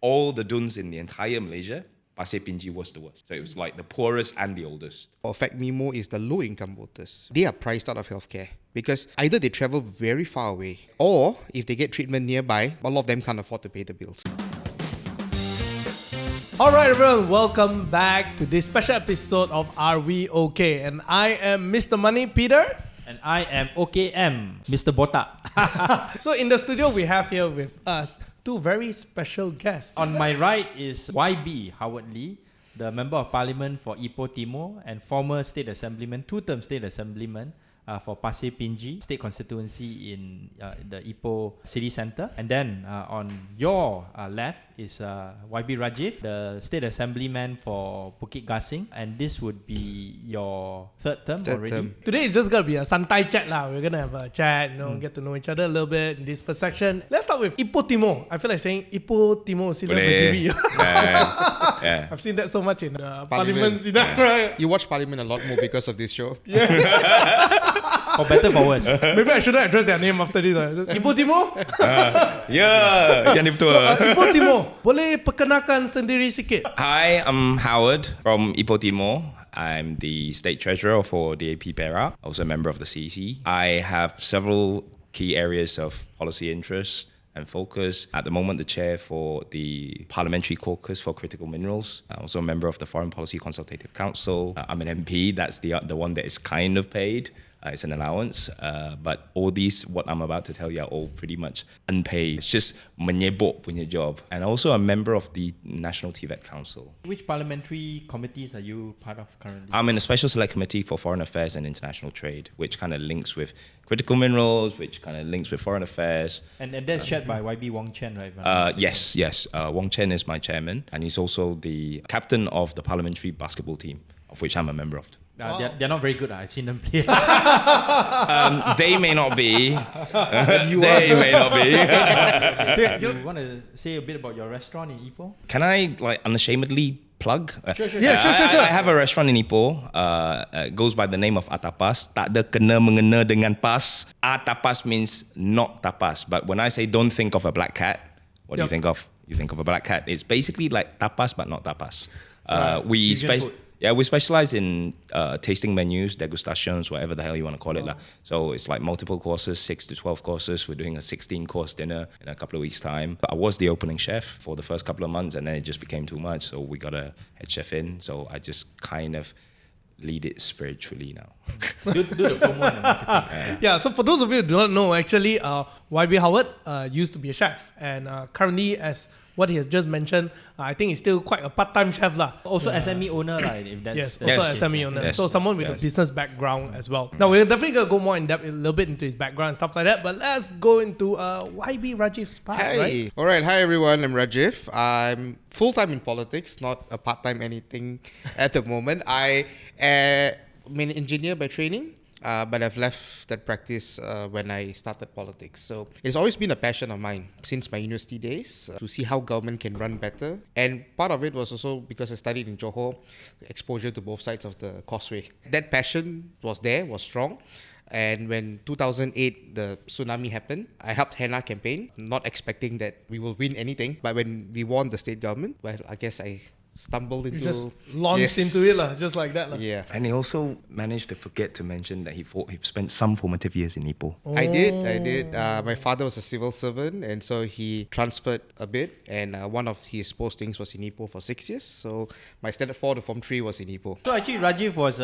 all the DUNs in the entire Malaysia, Pasir Pinji was the worst. So it was like the poorest and the oldest. What affect me more is the low-income voters. They are priced out of healthcare because either they travel very far away or if they get treatment nearby, a lot of them can't afford to pay the bills. Alright everyone, welcome back to this special episode of Are We OK? And I am Mr. Money, Peter. And I am OKM, Mr. Botak. So in the studio we have here with us two very special guests. On my right is YB Howard Lee, the Member of Parliament for Ipoh Timor and former State Assemblyman, two-term State Assemblyman for Pasir Pinji State Constituency in the Ipoh City Centre. And then on your left is YB Rajiv, the State Assemblyman for Bukit Gasing. And this would be your third term already. Today is just going to be a Santai chat lah. We're going to have a chat, get to know each other a little bit in this first section. Let's start with Ipoh Timor. I feel like saying Ipoh Timor Sidang TV. Yeah. I've seen that so much in the Parliament Sidang, right? You watch Parliament a lot more because of this show. For better, for worse. Maybe I shouldn't address their name after this. Ipoh Timor? Yang ni betul. Ipoh Timor, boleh perkenalkan sendiri sikit? Hi, I'm Howard from Ipoh Timor. I'm the State Treasurer for DAP Perak, also a member of the CEC. I have several key areas of policy interest and focus. At the moment, the chair for the Parliamentary Caucus for Critical Minerals. I'm also a member of the Foreign Policy Consultative Council. I'm an MP, that's the one that is kind of paid. It's an allowance, but all these, what I'm about to tell you, are all pretty much unpaid. It's just menyebok punya job. And also a member of the National TVET Council. Which parliamentary committees are you part of currently? I'm in a special select committee for foreign affairs and international trade, which kind of links with critical minerals, which kind of links with foreign affairs. And that's chaired by YB Wong Chen, right? Yes. Wong Chen is my chairman, and he's also the captain of the parliamentary basketball team, of which I'm a member of. Wow. They're not very good. I've seen them play. They may not be. They may not be. You want to say a bit about your restaurant in Ipoh? Can I unashamedly plug? Sure. Yeah, sure. I have a restaurant in Ipoh. It goes by the name of Atapas. Tak ada kena mengena dengan pas. Atapas means not tapas. But when I say don't think of a black cat, what do you think of? You think of a black cat. It's basically like tapas but not tapas. We specialize in tasting menus, degustations, whatever the hell you want to call it. So it's like multiple courses, 6 to 12 courses. We're doing a 16-course dinner in a couple of weeks' time. But I was the opening chef for the first couple of months, and then it just became too much. So we got a head chef in. So I just kind of lead it spiritually now. do the promo and marketing. Yeah, so for those of you who do not know, actually, YB Howard used to be a chef. And currently, as what he has just mentioned, I think he's still quite a part-time chef lah. Also SME owner, right? If that's, Yes, also SME owner. Yes. So someone with a business background as well. Now we're definitely gonna go more in depth a little bit into his background and stuff like that. But let's go into YB Rajiv's part, right? Alright, hi everyone, I'm Rajiv. I'm full-time in politics, not a part-time anything at the moment. I'm an engineer by training. But I've left that practice when I started politics. So it's always been a passion of mine since my university days to see how government can run better. And part of it was also because I studied in Johor, exposure to both sides of the causeway. That passion was strong. And when 2008, the tsunami happened, I helped Henna campaign, not expecting that we will win anything. But when we won the state government, well, I guess I stumbled into... You just launched into it, just like that. Yeah. And he also managed to forget to mention that he spent some formative years in Ipoh. I did. My father was a civil servant, and so he transferred a bit. And one of his postings was in Ipoh for 6 years. So my standard 4 to Form 3 was in Ipoh. So actually, Rajiv was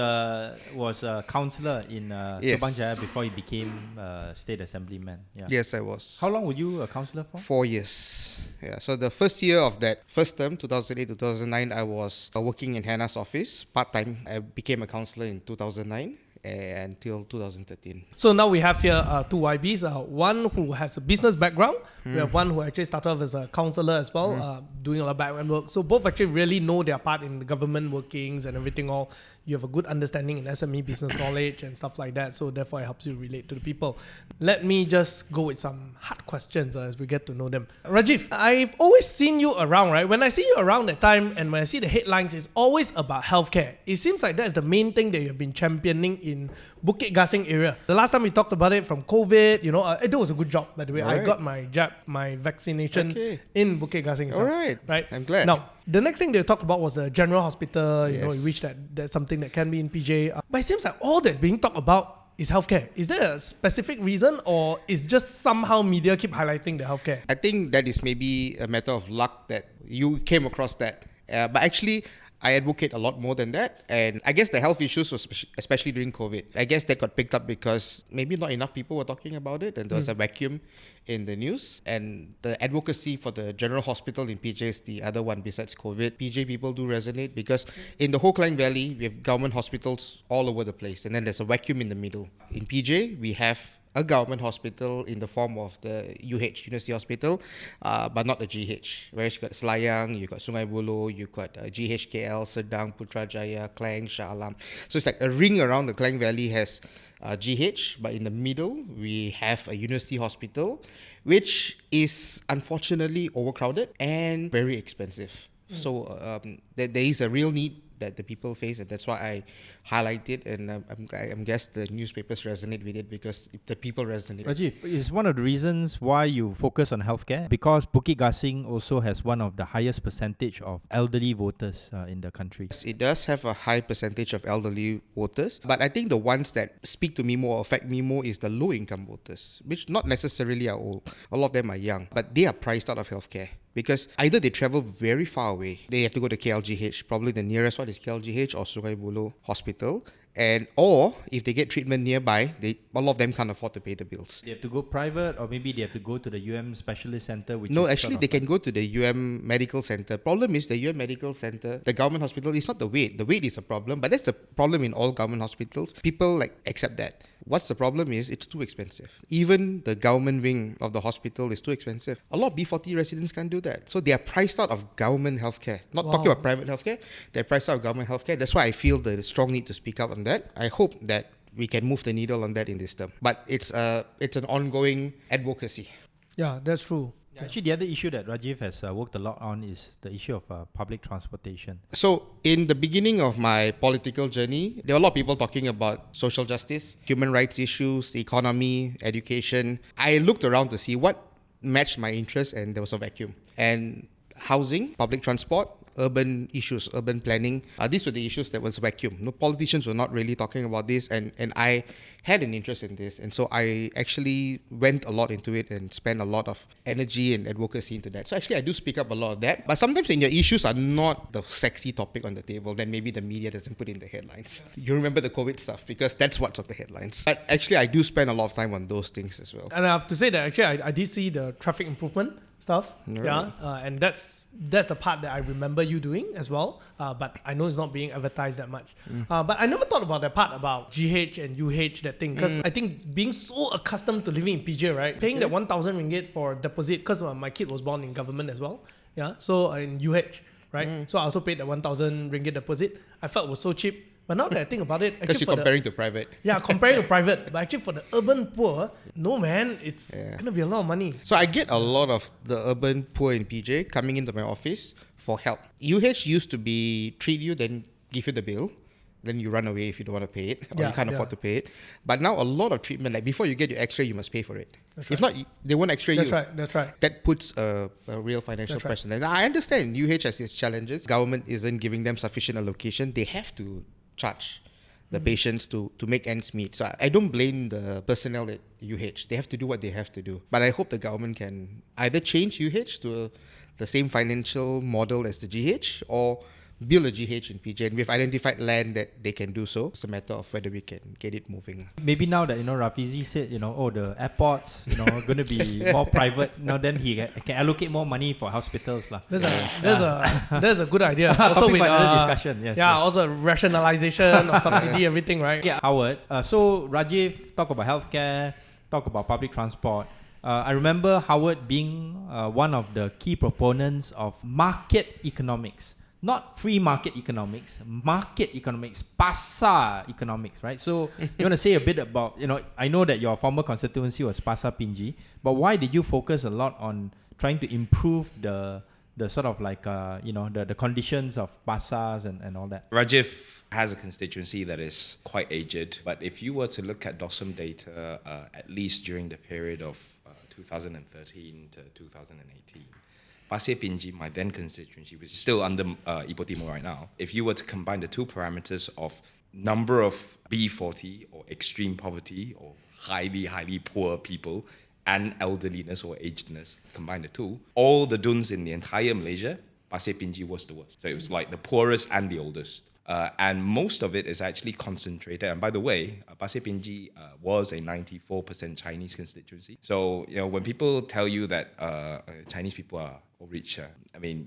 a councillor in Sabang Jaya before he became State Assemblyman. Yeah. Yes, I was. How long were you a councillor for? 4 years. Yeah. So the first year of that first term, 2008 to 2009, I was working in Hannah's office part-time. I became a councillor in 2009 until 2013. So now we have here two YBs. One who has a business background. We have one who actually started off as a councillor as well, doing a lot of background work. So both actually really know their part in the government workings and everything all. You have a good understanding in SME business knowledge and stuff like that. So therefore it helps you relate to the people. Let me just go with some hard questions as we get to know them. Rajiv, I've always seen you around, right? When I see you around that time and when I see the headlines, it's always about healthcare. It seems like that's the main thing that you've been championing in Bukit Gasing area. The last time we talked about it from COVID, it was a good job, by the way. All right. I got my jab, my vaccination in Bukit Gasing itself. All right. I'm glad. Now, the next thing they talked about was the general hospital, you Yes. which that's something that can be in PJ. But it seems like all that's being talked about is healthcare. Is there a specific reason, or is just somehow media keep highlighting the healthcare? I think that is maybe a matter of luck that you came across that. But actually, I advocate a lot more than that. And I guess the health issues was especially during COVID. I guess that got picked up because maybe not enough people were talking about it and there was a vacuum in the news. And the advocacy for the general hospital in PJ is the other one besides COVID. PJ people do resonate because in the whole Klang Valley, we have government hospitals all over the place. And then there's a vacuum in the middle. In PJ, we have a government hospital in the form of the University Hospital, but not the GH. Whereas you got Selayang, you got Sungai Buloh, you got GHKL, Sedang, Putrajaya, Klang, Shah Alam. So it's like a ring around the Klang Valley has GH, but in the middle we have a university hospital, which is unfortunately overcrowded and very expensive. So there is a real need that the people face, and that's why I highlight it, and I'm guess the newspapers resonate with it because the people resonate. Rajiv, is one of the reasons why you focus on healthcare because Bukit Gasing also has one of the highest percentage of elderly voters in the country. Yes, it does have a high percentage of elderly voters, but I think the ones that speak to me more, affect me more, is the low-income voters, which not necessarily are old. A lot of them are young, but they are priced out of healthcare. Because either they travel very far away, they have to go to KLGH, probably the nearest one is KLGH or Sungai Buloh Hospital, or if they get treatment nearby, a lot of them can't afford to pay the bills. They have to go private, or maybe they have to go to the UM Specialist Centre, which No, is actually they can go to the UM Medical Centre. Problem is the UM Medical Centre, the government hospital, is not the wait. The wait is a problem, but that's the problem in all government hospitals. People accept that. What's the problem is it's too expensive. Even the government wing of the hospital is too expensive. A lot of B40 residents can't do that. So they are priced out of government healthcare. Not talking about private healthcare, they're priced out of government healthcare. That's why I feel the strong need to speak up on that. I hope that we can move the needle on that in this term. But it's an ongoing advocacy. Yeah, that's true. Actually, the other issue that Rajiv has worked a lot on is the issue of public transportation. So in the beginning of my political journey, there were a lot of people talking about social justice, human rights issues, the economy, education. I looked around to see what matched my interest, and there was a vacuum. And housing, public transport, urban issues, urban planning, these were the issues that was vacuum. No politicians were not really talking about this, and I had an interest in this, and so I actually went a lot into it and spent a lot of energy and advocacy into that. So actually I do speak up a lot of that, but sometimes when your issues are not the sexy topic on the table, then maybe the media doesn't put in the headlines. You remember the COVID stuff because that's what's on the headlines. But actually I do spend a lot of time on those things as well. And I have to say that actually I did see the traffic improvement stuff. Right. Yeah, and that's the part that I remember you doing as well. But I know it's not being advertised that much. But I never thought about that part about GH and UH, that thing. Because I think being so accustomed to living in PJ, right? Paying that 1,000 ringgit for deposit, because my kid was born in government as well. Yeah, so in UH, right? So I also paid the 1,000 ringgit deposit. I felt it was so cheap. But now that I think about it, Because you're comparing to private. Yeah, comparing to private. But actually for the urban poor, no man, it's going to be a lot of money. So I get a lot of the urban poor in PJ coming into my office for help. UH used to be treat you, then give you the bill. Then you run away if you don't want to pay it, or you can't afford to pay it. But now a lot of treatment, like before you get your x-ray, you must pay for it. If not, they won't x-ray you. That's right. That puts a real financial pressure. And I understand UH has its challenges. Government isn't giving them sufficient allocation. They have to charge the patients to make ends meet. So I don't blame the personnel at UH. They have to do what they have to do. But I hope the government can either change UH to the same financial model as the GH, or build a GH in PJ, and we've identified land that they can do so. It's a matter of whether we can get it moving. Maybe now that Rafizi said the airports going to be more private, then he can allocate more money for hospitals lah. There's a good idea. Also with discussion, yes. Also rationalization of subsidy, everything, right? Yeah, Howard. So Rajiv talk about healthcare, talk about public transport. I remember Howard being one of the key proponents of market economics. Not free market economics, pasar economics, right? So you want to say a bit about, I know that your former constituency was Pasir Pinji, but why did you focus a lot on trying to improve the the sort of like, the conditions of pasars and all that? Rajiv has a constituency that is quite aged, but if you were to look at DOSM data, at least during the period of 2013 to 2018, Pasir Pinji, my then constituency, which is still under Ipoh Timor right now, if you were to combine the two parameters of number of B40 or extreme poverty or highly, highly poor people and elderliness or agedness, combine the two, all the DUNs in the entire Malaysia, Pasir Pinji was the worst. So it was like the poorest and the oldest. And most of it is actually concentrated. And by the way, Pasir Pinji was a 94% Chinese constituency. So, when people tell you that Chinese people are rich,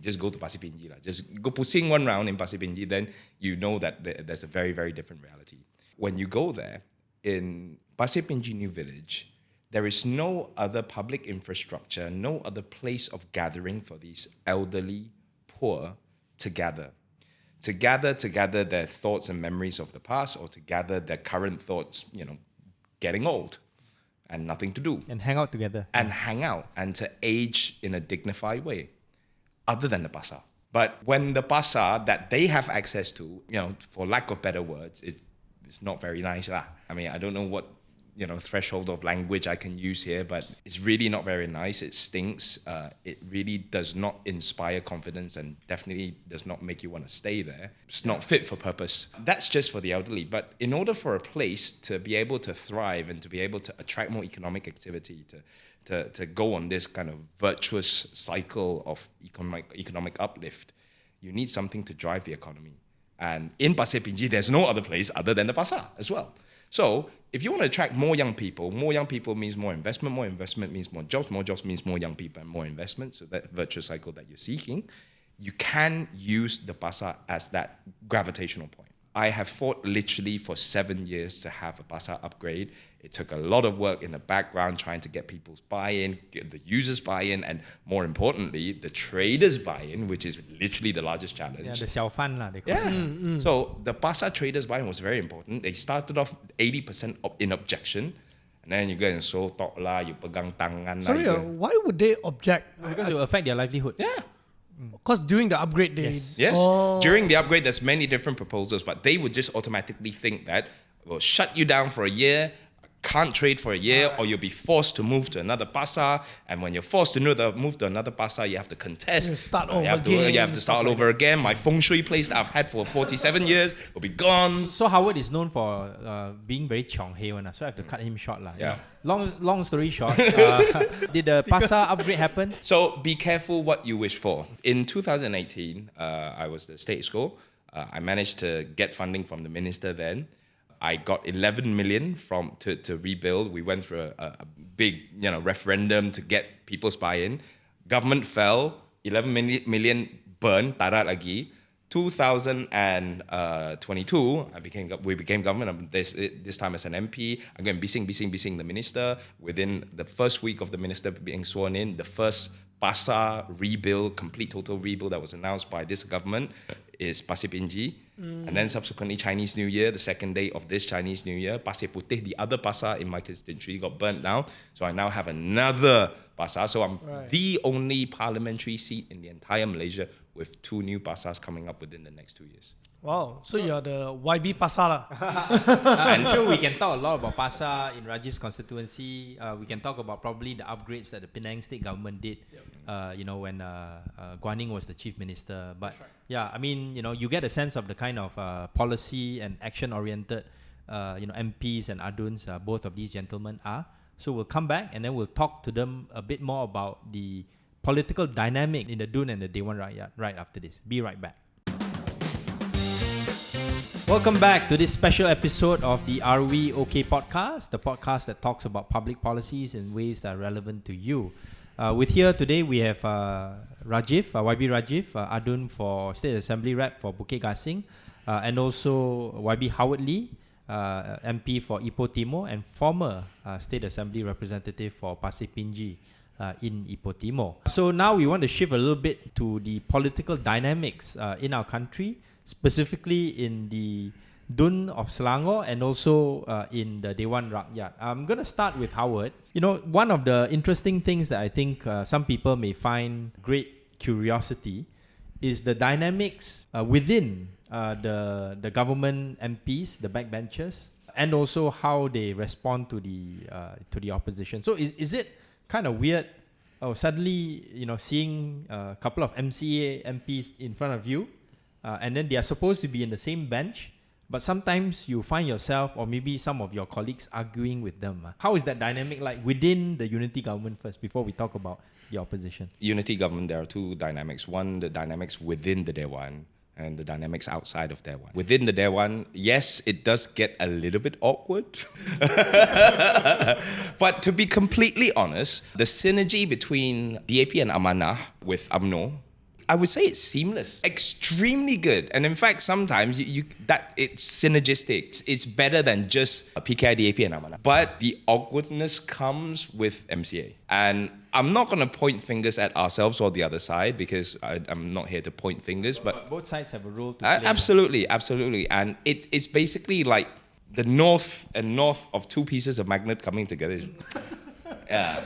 just go to Pasir Pinji. Just go pusing one round in Pasir Pinji, then you know that there's a very, very different reality. When you go there, in Pasir Pinji New Village, there is no other public infrastructure, no other place of gathering for these elderly, poor to gather. To gather their thoughts and memories of the past, or to gather their current thoughts, getting old and nothing to do. And hang out together. And hang out and to age in a dignified way, other than the pasar. But when the pasar that they have access to, for lack of better words, it's not very nice. I don't know what threshold of language I can use here, but it's really not very nice. It stinks. It really does not inspire confidence and definitely does not make you want to stay there. It's not fit for purpose. That's just for the elderly. But in order for a place to be able to thrive and to be able to attract more economic activity, to go on this kind of virtuous cycle of economic uplift, you need something to drive the economy. And in Pasir Pinji, there's no other place other than the pasar as well. So if you want to attract more young people means more investment means more jobs means more young people and more investment, so that virtuous cycle that you're seeking, you can use the pasar as that gravitational point. I have fought literally for 7 years to have a pasar upgrade. It took a lot of work in the background trying to get people's buy-in, get the users buy-in, and more importantly, the traders buy-in, which is literally the largest challenge. Yeah, the xiao fan lah, they call it. So the pasar traders buy-in was very important. They started off 80% in objection, and then you go and so talk lah, you pegang tangan lah. Sorry, why would they object? Because it will affect their livelihood. Yeah. Because during the upgrade, they... Yes. During the upgrade, there's many different proposals, but they would just automatically think that we'll shut you down for a year, can't trade for a year, or you'll be forced to move to another pasar. And when you're forced to move to another pasar, you have to contest. You have to start over again. My feng shui place that I've had for 47 years will be gone. So Howard is known for being very chiong hei one, so I have to cut him short lah. Yeah. Long story short, did the pasar upgrade happen? So be careful what you wish for. In 2018, I was the state school. I managed to get funding from the minister then. I got 11 million to rebuild. We went through a big referendum to get people's buy-in. Government fell, 11 million burned, tarat lagi. 2022, we became government. This time as an MP, I'm going bising the minister. Within the first week of the minister being sworn in, the first pasar rebuild, complete total rebuild that was announced by this government is Pasir Pinji. And then subsequently Chinese New Year, the second day of this Chinese New Year, Pasir Putih, the other pasar in my constituency, got burnt down. So I now have another pasar. So I'm the only parliamentary seat in the entire Malaysia with 2 new pasars coming up within the next 2 years. Wow, so you're the YB pasar lah. I'm sure we can talk a lot about pasar in Rajiv's constituency. We can talk about probably the upgrades that the Penang state government did, when Guan Ning was the chief minister. But you get a sense of the kind of policy and action-oriented, MPs and ADUNs both of these gentlemen are. So we'll come back and then we'll talk to them a bit more about the political dynamic in the DUN and the Dewan Rakyat right after this. Be right back. Welcome back to this special episode of the Are We OK podcast, the podcast that talks about public policies in ways that are relevant to you. With here today, we have Rajiv, YB Rajiv, ADUN for State Assembly Rep for Bukit Gasing, and also YB Howard Lee, MP for Ipoh Timor and former State Assembly Representative for Pasir Pinji in Ipoh Timor. So now we want to shift a little bit to the political dynamics in our country, specifically in the DUN of Selangor and also in the Dewan Rakyat. I'm going to start with Howard. One of the interesting things that I think some people may find great curiosity is the dynamics within the government MPs, the backbenchers, and also how they respond to the opposition. So is it kind of weird? Oh, suddenly seeing a couple of MCA MPs in front of you, and then they are supposed to be in the same bench, but sometimes you find yourself or maybe some of your colleagues arguing with them. How is that dynamic like within the unity government first, before we talk about the opposition? Unity government, there are two dynamics. One, the dynamics within the Dewan, and the dynamics outside of Dewan. Within the Dewan, yes, it does get a little bit awkward. But to be completely honest, the synergy between DAP and Amanah with UMNO, I would say it's seamless, extremely good. And in fact, sometimes that it's synergistic. It's better than just PKI, DAP and Amanah. But the awkwardness comes with MCA. And I'm not going to point fingers at ourselves or the other side, because I'm not here to point fingers. But both sides have a role to play. Absolutely. And it's basically like the north and north of two pieces of magnet coming together. Yeah.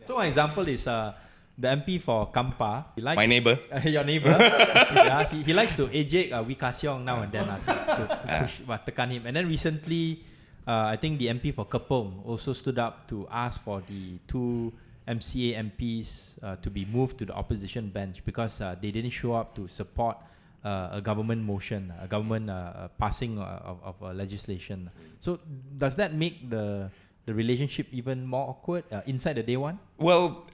So one example is the MP for Kampa. He likes, my neighbor. Your neighbor. Yeah, he likes to eject Wee Ka Siong now and then to push, tekan him. And then recently, I think the MP for Kepong also stood up to ask for the two MCA MPs to be moved to the opposition bench because they didn't show up to support a government motion, a government passing of legislation. So does that make the relationship even more awkward inside the Dewan? Well,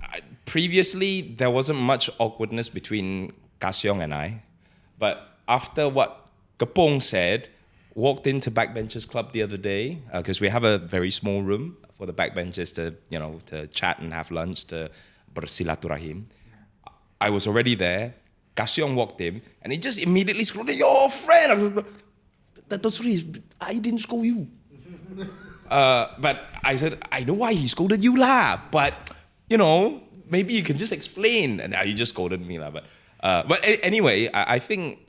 previously there wasn't much awkwardness between Kasyong and I, but after what Kepong said, walked into Backbenchers Club the other day, because we have a very small room for the backbenchers to chat and have lunch, to bersilaturahim. I was already there. Kasyong walked in, and he just immediately scolded, "Your friend!" I was like, sorry, I didn't scold you. But I said, I know why he scolded you lah, but maybe you can just explain. And he just scolded me lah. But anyway, I think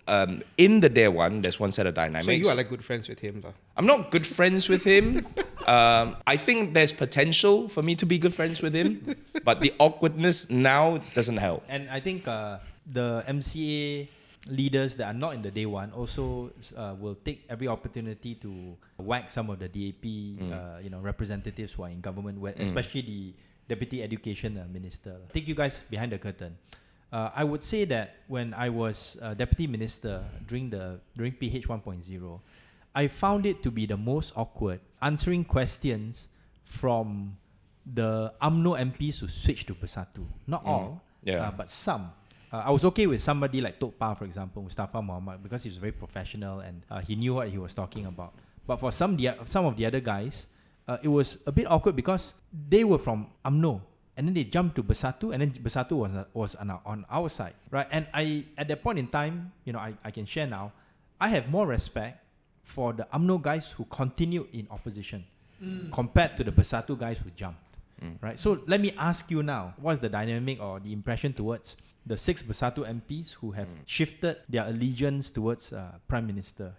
in the Dewan, there's one set of dynamics. So you are like good friends with him though? I'm not good friends with him. I think there's potential for me to be good friends with him, but the awkwardness now doesn't help. And I think the MCA leaders that are not in the Dewan also will take every opportunity to whack some of the DAP representatives who are in government, especially the Deputy Education Minister. Take you guys behind the curtain. I would say that when I was Deputy Minister during PH 1.0, I found it to be the most awkward answering questions from the UMNO MPs who switched to Bersatu. Not all, but some. I was okay with somebody like Tok Pa, for example, Mustafa Muhammad, because he was very professional and he knew what he was talking about. But for some of the other guys, it was a bit awkward because they were from UMNO. And then they jumped to Bersatu, and then Bersatu was on our side, right? And at that point in time, I can share now, I have more respect for the UMNO guys who continued in opposition compared to the Bersatu guys who jumped, right? So let me ask you now, what's the dynamic or the impression towards the 6 Bersatu MPs who have shifted their allegiance towards Prime Minister?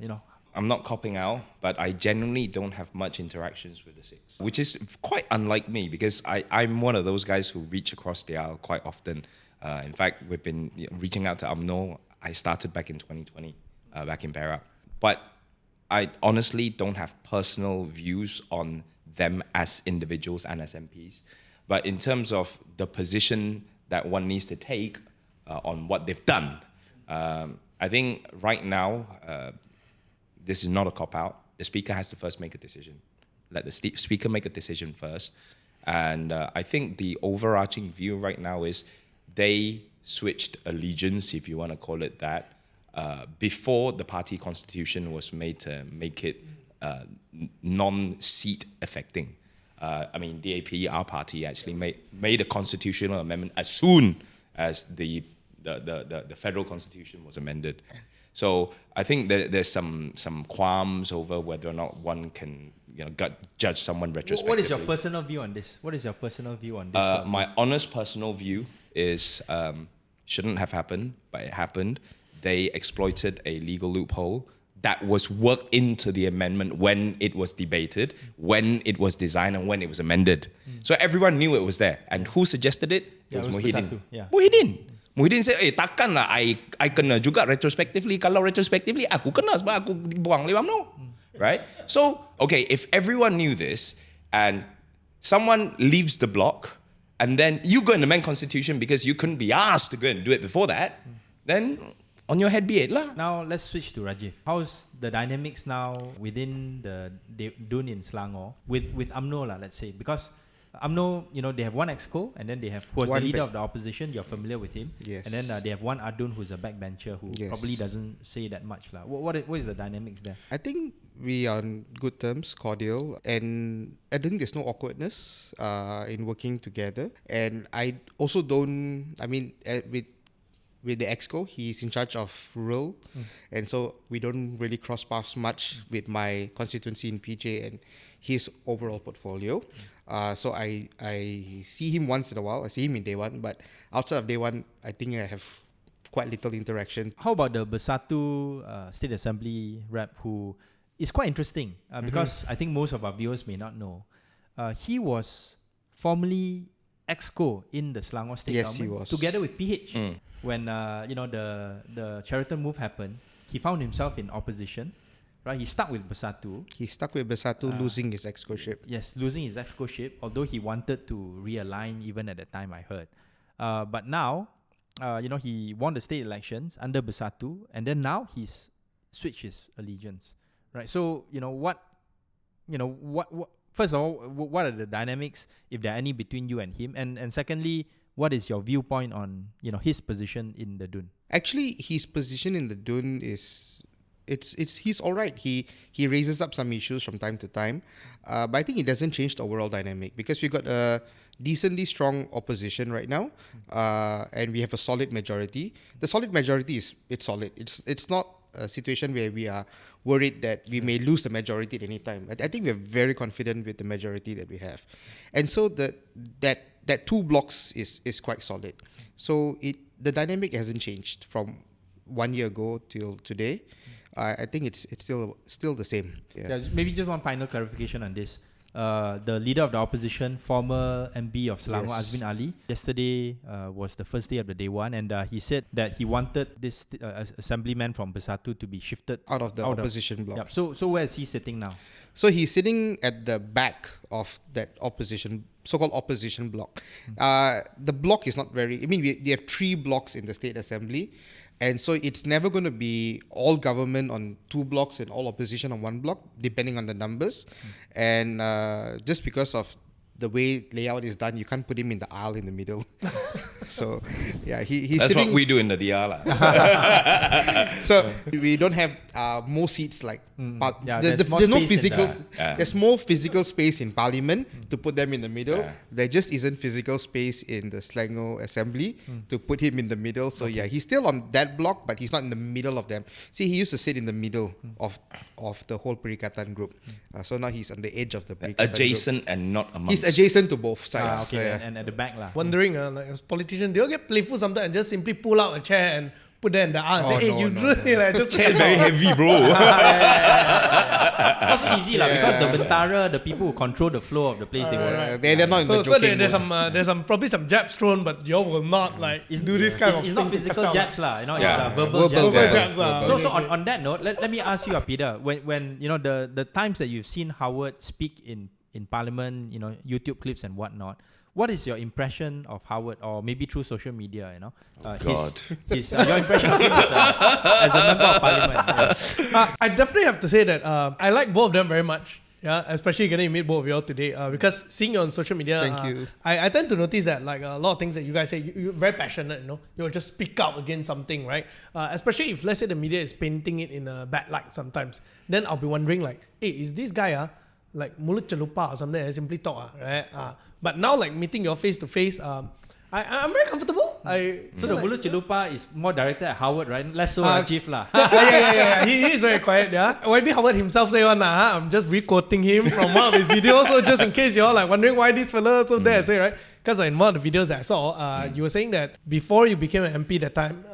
I'm not copping out, but I genuinely don't have much interactions with the 6, which is quite unlike me, because I'm one of those guys who reach across the aisle quite often. In fact, we've been reaching out to UMNO. I started back in 2020, back in Perak. But I honestly don't have personal views on them as individuals and as MPs. But in terms of the position that one needs to take on what they've done, I think right now, this is not a cop-out. The Speaker has to first make a decision. Let the Speaker make a decision first. And I think the overarching view right now is they switched allegiance, if you want to call it that, before the party constitution was made to make it non-seat affecting. DAP, our party, actually made a constitutional amendment as soon as the federal constitution was amended. So I think there's some qualms over whether or not one can judge someone retrospectively. What is your personal view on this? My honest personal view is shouldn't have happened, but it happened. They exploited a legal loophole that was worked into the amendment when it was debated, when it was designed, and when it was amended. So everyone knew it was there. And who suggested it? It was Muhyiddin. Muhyiddin say, takkanlah I kena juga retrospectively. Kalau retrospectively, aku kena sebab aku buang 5 UMNO. Right? So, okay, if everyone knew this and someone leaves the block and then you go and amend constitution because you couldn't be asked to go and do it before that, then on your head be it lah. Now let's switch to Rajiv. How's the dynamics now within the DUN in Selangor with UMNO lah, let's say, because UMNO, they have one exco and then they have who was the leader of the opposition. You're familiar with him. Yes. And then they have one ADUN who's a backbencher who probably doesn't say that much lah. What is the dynamics there? I think we are on good terms, cordial, and I think there's no awkwardness in working together. And I also don't. I mean, with the exco, he's in charge of rural, and so we don't really cross paths much with my constituency in PJ and his overall portfolio. So I see him once in a while. I see him in Dewan, but outside of Dewan, I think I have quite little interaction. How about the Bersatu State Assembly rep who is quite interesting because I think most of our viewers may not know. He was formerly exco in the Selangor State Yes, he government was. together with PH. When the Sheraton move happened, he found himself in opposition. Right, he stuck with Bersatu. He stuck with Bersatu, losing his exco-ship. Yes, losing his exco-ship, although he wanted to realign even at the time, I heard. But now, he won the state elections under Bersatu, and then now he's switched his allegiance. Right, so, first of all, what are the dynamics, if there are any, between you and him? And secondly, what is your viewpoint on, his position in the DUN? Actually, his position in the DUN is... he's all right. He raises up some issues from time to time, but I think it doesn't change the overall dynamic because we've got a decently strong opposition right now, and we have a solid majority. The solid majority it's solid. It's not a situation where we are worried that we may lose the majority at any time. I think we're very confident with the majority that we have, and so that 2 blocks is quite solid. So the dynamic hasn't changed from 1 year ago till today. I think it's still the same. Yeah. Maybe just one final clarification on this. The leader of the opposition, former MB of Selangor, Yes. Azmi Ali, yesterday was the first day of the Dewan, and he said that he wanted this assemblyman from Bersatu to be shifted Out of the opposition bloc. Yep. So where is he sitting now? So he's sitting at the back of that so-called opposition bloc. The bloc is not very... I mean, we have 3 blocks in the State Assembly. And so it's never going to be all government on 2 blocks and all opposition on 1 block, depending on the numbers. And just because of the way layout is done, you can't put him in the aisle in the middle. So, yeah, he's That's sitting... what we do in the DR lah. So we don't have more seats like there's more there's no space in physical. the- There's more physical space in Parliament to put them in the middle. Yeah. There just isn't physical space in the Selangor Assembly to put him in the middle. So yeah, he's still on that block, but he's not in the middle of them. See, he used to sit in the middle of the whole Perikatan group. So now he's on the edge of the Perikatan Adjacent and not group. amongst. He's adjacent to both sides. Okay, So, yeah. and at the back lah. Wondering, like as politicians, they'll get playful sometimes and just simply pull out a chair and put that in the arm and Oh, say, hey, no, you no, really like just Chair very heavy, bro. Not so easy lah, because the Bentara, the people who control the flow of the place, they were right. They're not in the so joking there's mood. there's probably some jabs thrown, but y'all will not like do this kind of It's not thing to physical cut out. jabs lah, it's Yeah. verbal jabs. Verbal jabs, verbal. So on that note, let me ask you, Peter, when the times that you've seen Howard speak in Parliament, YouTube clips and whatnot, what is your impression of Howard, or maybe through social media? God. his your impression of him as a member of Parliament. Yeah. I definitely have to say that I like both of them very much. Yeah, especially getting to meet both of you all today. Because seeing you on social media, Thank you. I tend to notice that like a lot of things that you guys say, you're very passionate. You'll just speak out against something, right? Especially if let's say the media is painting it in a bad light sometimes. Then I'll be wondering like, hey, is this guy like mulut celupar or something? I simply talk, right? But now like meeting your face to face, I'm very comfortable. So the mulut celupar is more directed at Howard, right? Less so Rajiv lah. Yeah. He is very quiet, yeah. YB Howard himself say one, I'm just re-quoting him from one of his videos. So just in case you're like wondering why this fella so there, I say, right? Because in one of the videos that I saw, you were saying that before you became an MP that time,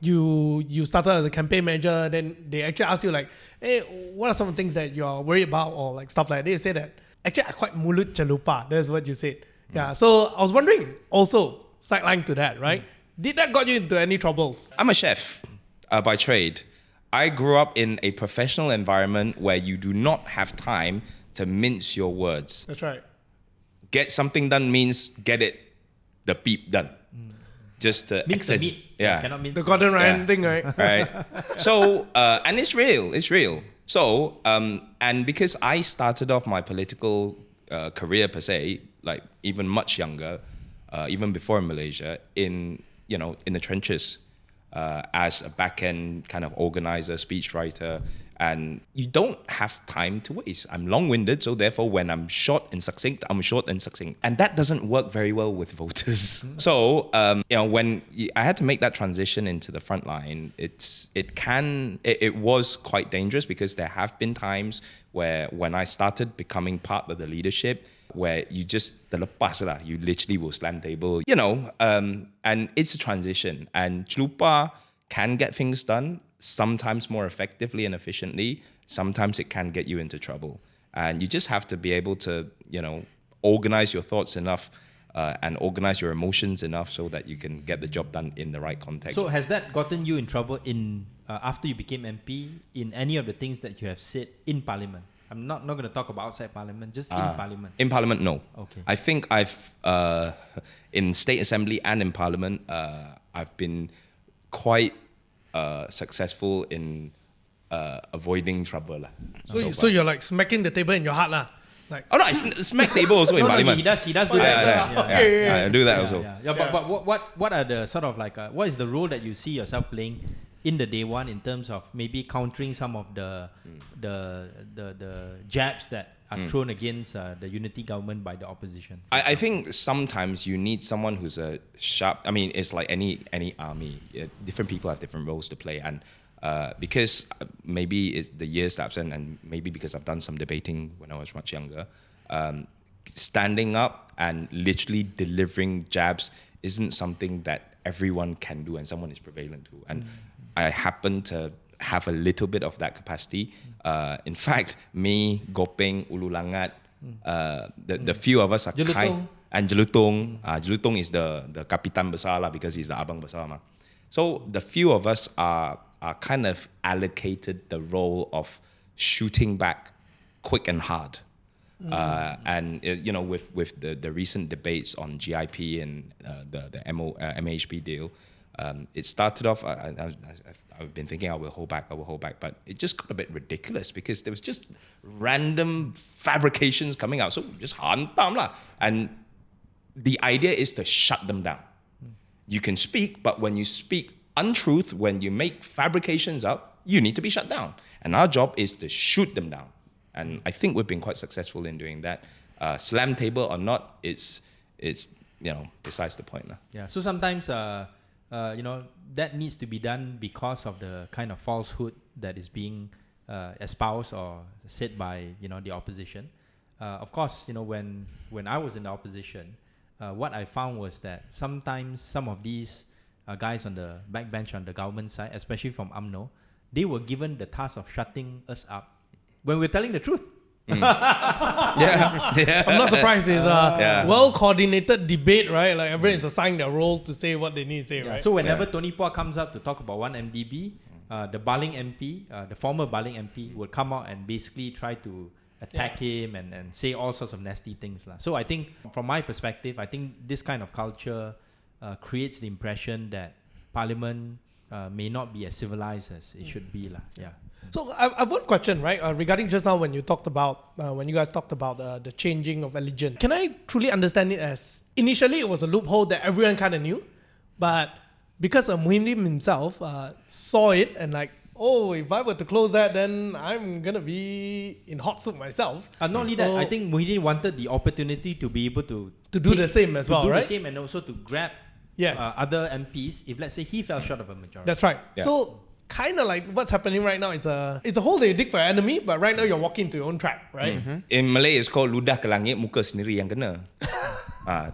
you started as a campaign manager, then they actually asked you like, hey, what are some of the things that you're worried about or like stuff like that? They say that, actually I quite mulut celupar. That's what you said. Yeah, so I was wondering also, sideline to that, right? Did that got you into any troubles? I'm a chef by trade. I grew up in a professional environment where you do not have time to mince your words. That's right. Get something done means get it, the beep done. Just to Mince the meat. Yeah. Cannot mince The Gordon Ryan Yeah. thing, right? Right. So, and it's real. So, and because I started off my political career per se, like even much younger, even before in Malaysia, in the trenches, as a back-end kind of organizer, speechwriter, and you don't have time to waste. I'm long-winded, so therefore when I'm short and succinct, I'm short and succinct. And that doesn't work very well with voters. So, when I had to make that transition into the front line, it was quite dangerous because there have been times where when I started becoming part of the leadership, where you just terlepas lah, you literally will slam table, and it's a transition. And celupar can get things done, sometimes more effectively and efficiently. Sometimes it can get you into trouble. And you just have to be able to, organize your thoughts enough and organize your emotions enough so that you can get the job done in the right context. So has that gotten you in trouble after you became MP in any of the things that you have said in Parliament? I'm not going to talk about outside Parliament, just in Parliament. In Parliament, no. Okay. I think I've, in State Assembly and in Parliament, I've been quite successful in avoiding trouble lah. So you're like smacking the table in your heart lah. Like, Oh no, I smack table also in No, Parliament. he does do that. I do that also. Yeah, but what are the sort of like what is the role that you see yourself playing in the DEWAN in terms of maybe countering some of the jabs that are thrown against the unity government by the opposition? I think sometimes you need someone who's a sharp. I mean, it's like any army. Different people have different roles to play, and because maybe it's the years that I've spent, and maybe because I've done some debating when I was much younger, standing up and literally delivering jabs isn't something that everyone can do, and someone is prevalent to. And I happen to have a little bit of that capacity. In fact, me, Gopeng, Ulu Langat, the few of us are Jelutong. kind. And Jelutong. Jelutong is the Kapitan Besar lah, because he's the Abang Besar mah. So the few of us are kind of allocated the role of shooting back quick and hard. And with the recent debates on GIP and the MHP deal, it started off. I've been thinking I will hold back, but it just got a bit ridiculous because there was just random fabrications coming out. So just hantam lah, and the idea is to shut them down. You can speak, but when you speak untruth, when you make fabrications up, you need to be shut down. And our job is to shoot them down. And I think we've been quite successful in doing that. Slam table or not, it's besides the point. Yeah. So sometimes that needs to be done because of the kind of falsehood that is being espoused or said by the opposition. Of course, when I was in the opposition, what I found was that sometimes some of these guys on the backbench on the government side, especially from UMNO, they were given the task of shutting us up when we're telling the truth. Yeah. I'm not surprised. It's a well-coordinated debate, right? Like everyone is assigned their role to say what they need to say, right? So whenever Tony Pua comes up to talk about one MDB, the Baling MP, the former Baling MP, would come out and basically try to attack him and say all sorts of nasty things. So I think, from my perspective, I think this kind of culture creates the impression that Parliament may not be as civilized as it should be. Yeah. So I've one question, right? Regarding just now when you talked about, when you guys talked about the changing of allegiant. Can I truly understand it as, initially it was a loophole that everyone kind of knew, but because Muhyiddin himself saw it and like, oh, if I were to close that, then I'm going to be in hot soup myself. Not only that, I think Muhyiddin wanted the opportunity to be able to do the same as well, right? To do the same and also to grab other MPs if, let's say, he fell short of a majority. That's right. Yeah. So kind of like what's happening right now is it's a hole that you dig for your enemy, but right now you're walking into your own trap, right? In Malay, it's called ludah ke langit, muka sendiri yang kena.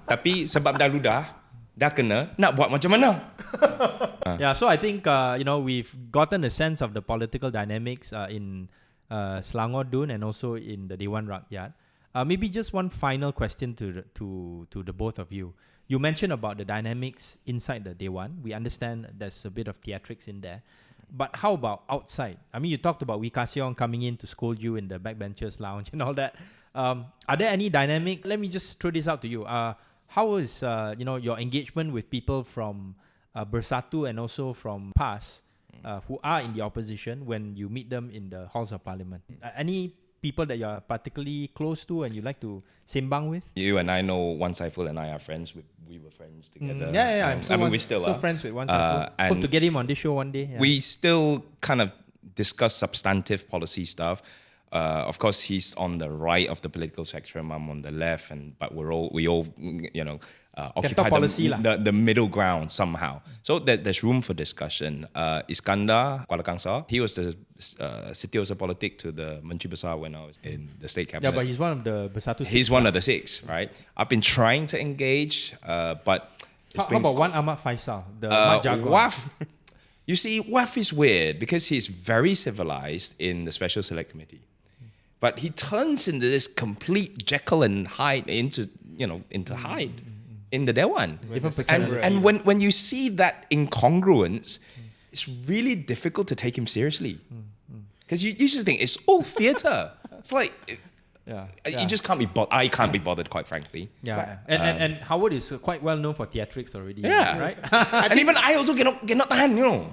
Tapi sebab dah ludah, dah kena, nak buat macam mana? Yeah, so I think we've gotten a sense of the political dynamics in Selangor DUN and also in the Dewan Rakyat. Maybe just one final question to the both of you. You mentioned about the dynamics inside the dewan. We understand there's a bit of theatrics in there. But how about outside? I mean, you talked about Wee Ka Siong coming in to scold you in the backbenchers lounge and all that. Are there any dynamic? Let me just throw this out to you. How is your engagement with people from Bersatu and also from PAS who are in the opposition when you meet them in the halls of parliament? Any people that you're particularly close to and you like to sembang with? You and I know Wan Saiful and I are friends. We were friends together. We still are friends with Wan Saiful. Hope to get him on this show one day. Yeah. We still kind of discuss substantive policy stuff. Of course, he's on the right of the political spectrum. I'm on the left, but we all occupy the middle ground somehow. So there's room for discussion. Iskandar Kuala Kangsar, he was the Setiausaha Politik to the Menteri Besar when I was in the state cabinet. Yeah, but he's one of the Bersatu. He's one of the 6, right? I've been trying to engage, but how about Wan Ahmad Faisal, the Mat Jaguar? Waf. You see, Waf is weird because he's very civilized in the Special Select Committee. But he turns into this complete Jekyll and Hyde into Hyde in the Dewan. And when you see that incongruence, it's really difficult to take him seriously. Because you just think it's all theatre. It's like you just can't be bothered. I can't be bothered, quite frankly. Yeah, and Howard is quite well known for theatrics already. Yeah, right. And even I also cannot tahan,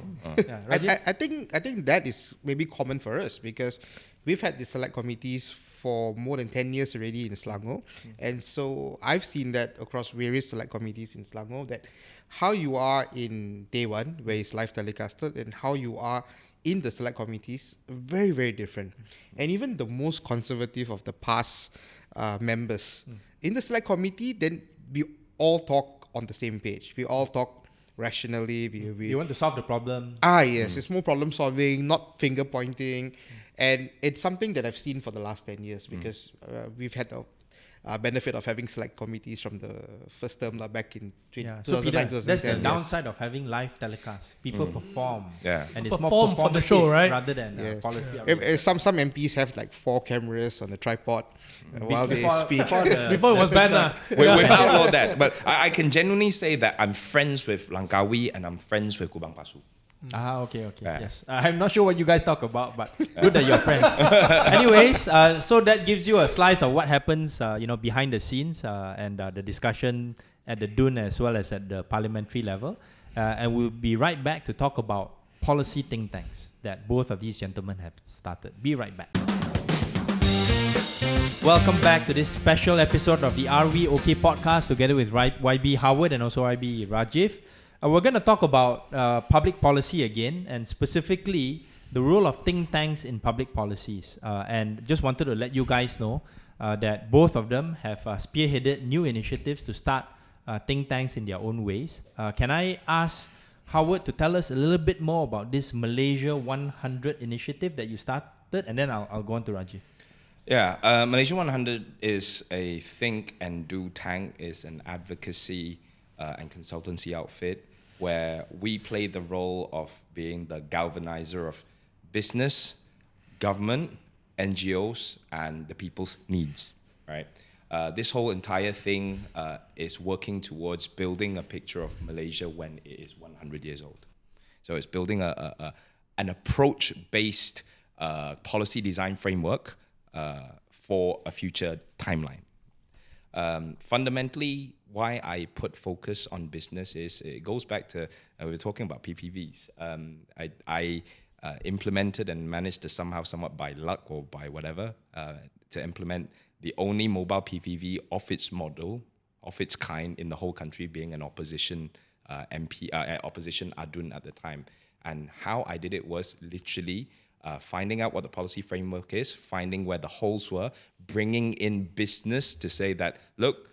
I think that is maybe common for us because we've had the select committees for more than 10 years already in Selangor. And so I've seen that across various select committees in Selangor, that how you are in Dewan, where it's live telecasted, and how you are in the select committees, very, very different. And even the most conservative of the past members, in the select committee, then we all talk on the same page. We all talk rationally. You want to solve the problem. Yes. It's more problem solving, not finger pointing. And it's something that I've seen for the last 10 years because we've had the benefit of having select committees from the first term back in 2009, that's the downside of having live telecasts. People perform. Yeah. And it's Perform more for the show, right? Rather than policy. Some MPs have 4 cameras on the tripod while they speak. Before it was banned. We've outlawed that. But I can genuinely say that I'm friends with Langkawi and I'm friends with Kubang Pasu. Okay. Yeah. Yes. I'm not sure what you guys talk about, but good that you're friends. Anyways, so that gives you a slice of what happens, behind the scenes and the discussion at the DUN as well as at the parliamentary level. And we'll be right back to talk about policy think tanks that both of these gentlemen have started. Be right back. Welcome back to this special episode of the Are We OK podcast together with YB Howard and also YB Rajiv. We're going to talk about public policy again, and specifically the role of think tanks in public policies. And just wanted to let you guys know that both of them have spearheaded new initiatives to start think tanks in their own ways. Can I ask Howard to tell us a little bit more about this Malaysia 100 initiative that you started, and then I'll go on to Rajiv. Yeah, Malaysia 100 is a think and do tank, is an advocacy and consultancy outfit where we play the role of being the galvanizer of business, government, NGOs, and the people's needs, right? This whole entire thing is working towards building a picture of Malaysia when it is 100 years old. So it's building an approach-based policy design framework for a future timeline. Fundamentally, why I put focus on business is it goes back to, we were talking about PPVs. I implemented and managed to somewhat by luck or by whatever, to implement the only mobile PPV of its model, of its kind in the whole country, being an opposition opposition ADUN at the time. And how I did it was literally finding out what the policy framework is, finding where the holes were, bringing in business to say that, look,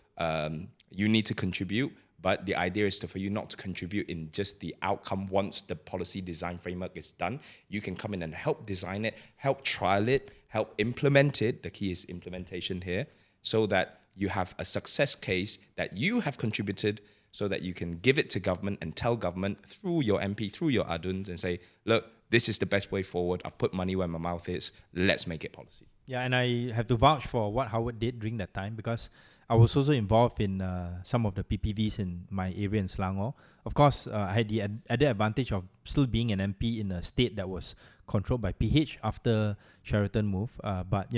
you need to contribute, but the idea is for you not to contribute in just the outcome once the policy design framework is done. You can come in and help design it, help trial it, help implement it. The key is implementation here, so that you have a success case that you have contributed, so that you can give it to government and tell government through your MP, through your ADUNs, and say, look, this is the best way forward. I've put money where my mouth is. Let's make it policy. Yeah, and I have to vouch for what Howard did during that time, because I was also involved in some of the PPVs in my area in Selangor. Of course, I had the added advantage of still being an MP in a state that was controlled by PH after Sheraton move. But,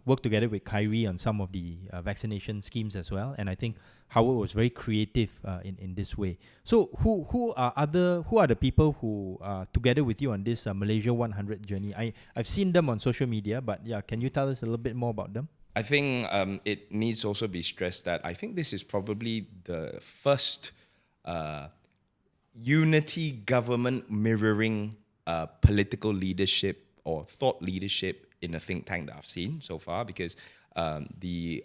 worked together with Kyrie on some of the vaccination schemes as well. And I think Howard was very creative in this way. So who are the people who are together with you on this Malaysia 100 journey? I've seen them on social media, but yeah, can you tell us a little bit more about them? I think it needs also be stressed that I think this is probably the first unity government mirroring political leadership or thought leadership in a think tank that I've seen so far, because the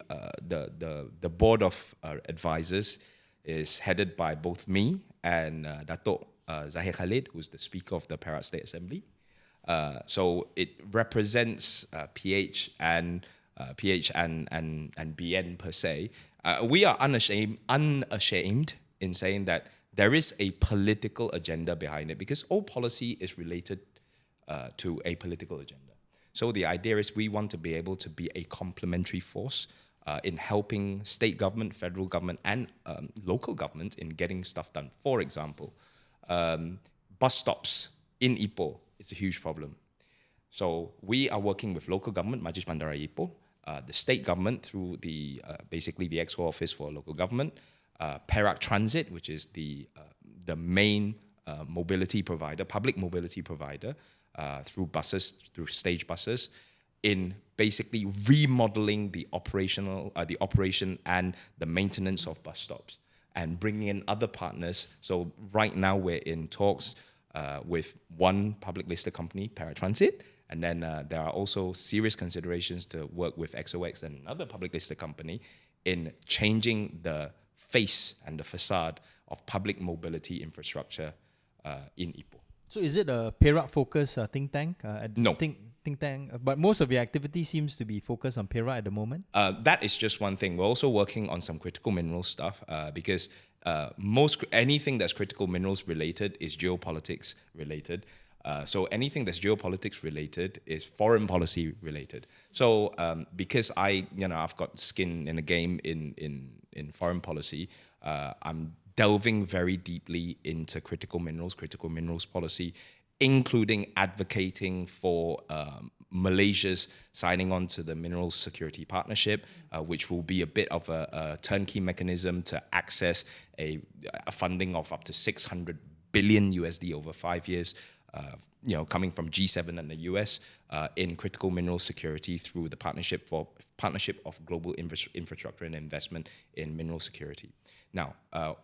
board of advisors is headed by both me and Dato' Zahir Khalid, who's the Speaker of the Perak State Assembly. So it represents PH and BN per se. We are unashamed in saying that there is a political agenda behind it, because all policy is related to a political agenda. So the idea is we want to be able to be a complementary force in helping state government, federal government, and local government in getting stuff done. For example, bus stops in Ipoh is a huge problem. So we are working with local government, Majlis Bandara Ipoh, the state government through the basically the EXCO office for local government, Perak Transit, which is the main mobility provider, public mobility provider, through buses, through stage buses, in basically remodeling the operation and the maintenance of bus stops, and bringing in other partners. So right now we're in talks with one public listed company, Perak Transit, and then there are also serious considerations to work with XOX and another public listed company in changing the face and the facade of public mobility infrastructure in Ipoh. So is it a Perak-focused think tank? No. Think tank, but most of your activity seems to be focused on Perak at the moment. That is just one thing. We're also working on some critical mineral stuff because anything that's critical minerals related is geopolitics related. So anything that's geopolitics related is foreign policy related. So because I've got skin in the game in foreign policy, I'm delving very deeply into critical minerals policy, including advocating for Malaysia's signing on to the Minerals Security Partnership, which will be a bit of a turnkey mechanism to access a funding of up to 600 billion USD over 5 years, coming from G7 and the US in critical mineral security through the partnership of global infrastructure and investment in mineral security. Now,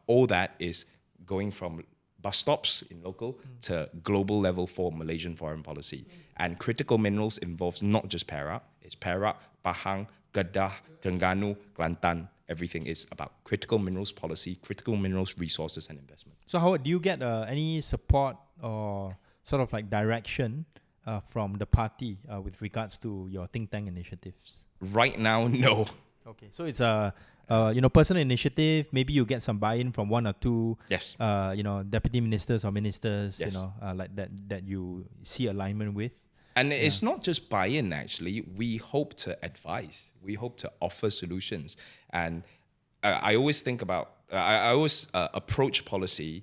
all that is going from bus stops in local to global level for Malaysian foreign policy. And critical minerals involves not just Perak, it's Perak, Pahang, Kedah, Terengganu, Kelantan. Everything is about critical minerals policy, critical minerals resources and investment. So Howard, do you get any support or sort of like direction from the party with regards to your think tank initiatives? Right now, no. Okay, so it's a personal initiative. Maybe you get some buy-in from one or two, Yes. Deputy ministers or ministers, Yes. like that you see alignment with. And it's not just buy-in, actually. We hope to advise. We hope to offer solutions. And I always think about, I always approach policy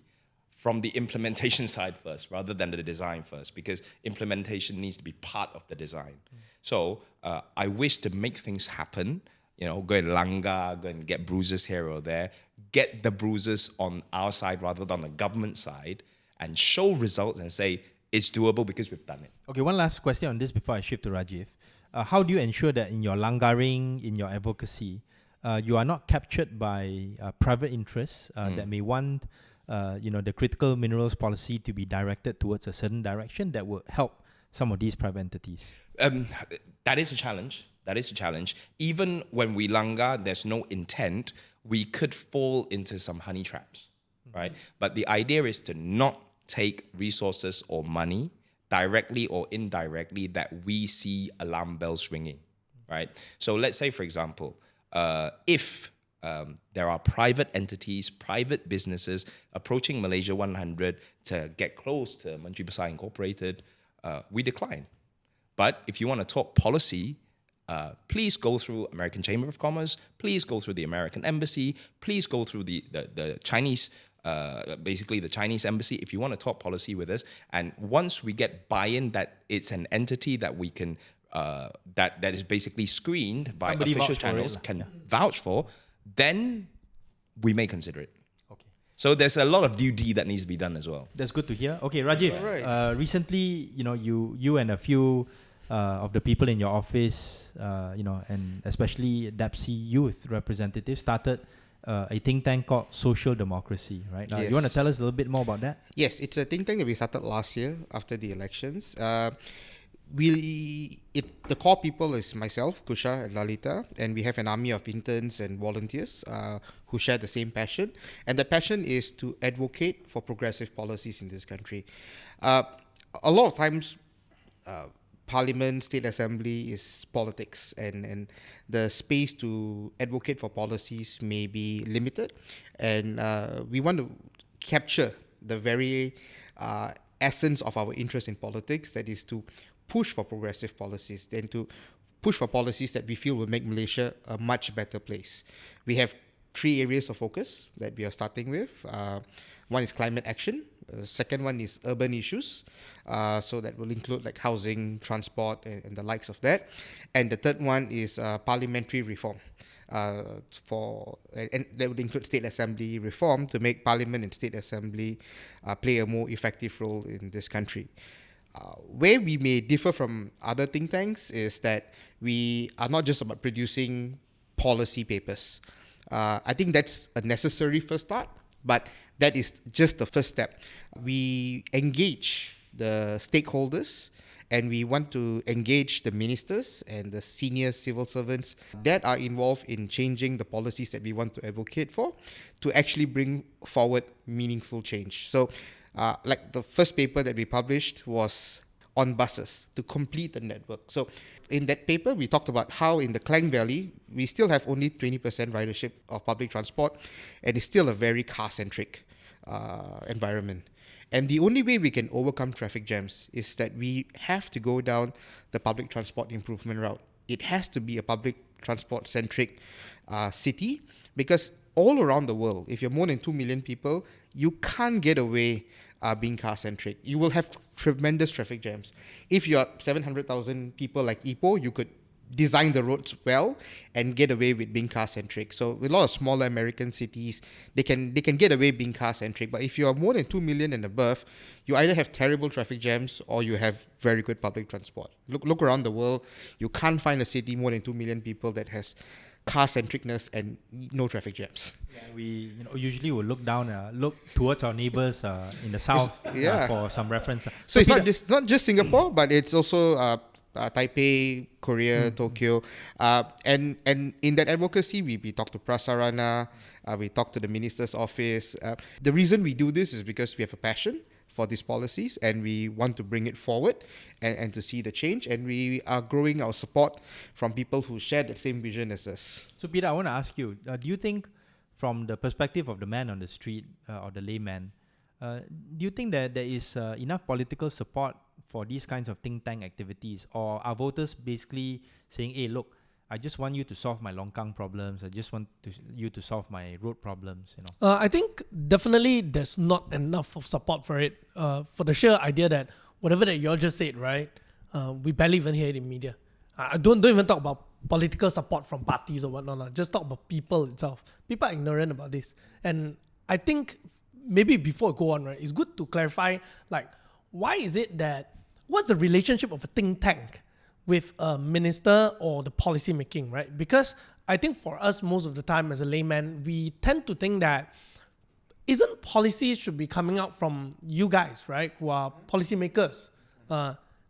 from the implementation side first, rather than the design first, because implementation needs to be part of the design. So I wish to make things happen, go and langgar, go and get bruises here or there, get the bruises on our side rather than on the government side, and show results and say, it's doable because we've done it. Okay, one last question on this before I shift to Rajiv. How do you ensure that in your langaring, in your advocacy, you are not captured by private interests that may want the critical minerals policy to be directed towards a certain direction that will help some of these private entities? That is a challenge. Even when we langar, there's no intent, we could fall into some honey traps, right? But the idea is to not take resources or money directly or indirectly that we see alarm bells ringing, right? So let's say, for example, if there are private entities, private businesses approaching Malaysia 100 to get close to Menteri Besar Incorporated, we decline. But if you want to talk policy, please go through American Chamber of Commerce, please go through the American Embassy, please go through the Chinese, basically the Chinese Embassy if you want to talk policy with us. And once we get buy-in that it's an entity that we can, that is basically screened by Somebody official vouch for it channels, lah. can vouch for, then we may consider it. Okay. So there's a lot of due D that needs to be done as well. That's good to hear. Okay, Rajiv. Alright. Recently, you and a few of the people in your office, and especially DAPC youth representatives started a think tank called Social Democracy, right? You want to Yes. tell us a little bit more about that? Yes, it's a think tank that we started last year after the elections. The core people is myself, Kusha and Lalita, and we have an army of interns and volunteers who share the same passion. And the passion is to advocate for progressive policies in this country. A lot of times, Parliament, State Assembly is politics, and the space to advocate for policies may be limited. And we want to capture the very essence of our interest in politics, that is to push for progressive policies, then to push for policies that we feel will make Malaysia a much better place. We have 3 areas of focus that we are starting with. One is climate action. The second one is urban issues. So that will include like housing, transport, and the likes of that. And the third one is parliamentary reform. And that would include State Assembly reform to make Parliament and State Assembly play a more effective role in this country. Where we may differ from other think tanks is that we are not just about producing policy papers. I think that's a necessary first start, but that is just the first step. We engage the stakeholders, and we want to engage the ministers and the senior civil servants that are involved in changing the policies that we want to advocate for, to actually bring forward meaningful change. So, like the first paper that we published was on buses to complete the network. So in that paper, we talked about how in the Klang Valley, we still have only 20% ridership of public transport, and it's still a very car-centric environment. And the only way we can overcome traffic jams is that we have to go down the public transport improvement route. It has to be a public transport-centric city, because all around the world, if you're more than 2 million people, you can't get away being car-centric. You will have tremendous traffic jams. If you're 700,000 people like Ipoh, you could design the roads well and get away with being car-centric. So with a lot of smaller American cities, they can get away being car-centric. But if you are more than 2 million and above, you either have terrible traffic jams or you have very good public transport. Look around the world, you can't find a city more than 2 million people that has car-centricness and no traffic jams. Yeah, we usually will look towards our neighbors in the south for some reference. So it's not just Singapore, but it's also Taipei, Korea, Tokyo, and in that advocacy, we talk to Prasarana, we talk to the minister's office. The reason we do this is because we have a passion for these policies, and we want to bring it forward and to see the change, and we are growing our support from people who share the same vision as us. So Peter, I want to ask you, do you think from the perspective of the man on the street or the layman, do you think that there is enough political support for these kinds of think tank activities, or are voters basically saying, hey, look, I just want you to solve my longkang problems, I just want you to solve my road problems, I think definitely there's not enough of support for it, for the sheer idea that whatever that you all just said, right, we barely even hear it in media. I don't even talk about political support from parties or whatnot, just talk about people itself. People are ignorant about this. And I think maybe before I go on, right, it's good to clarify, like, why is it that, what's the relationship of a think tank with a minister or the policy making, right? Because I think for us, most of the time as a layman, we tend to think that isn't policies should be coming out from you guys, right, who are policymakers.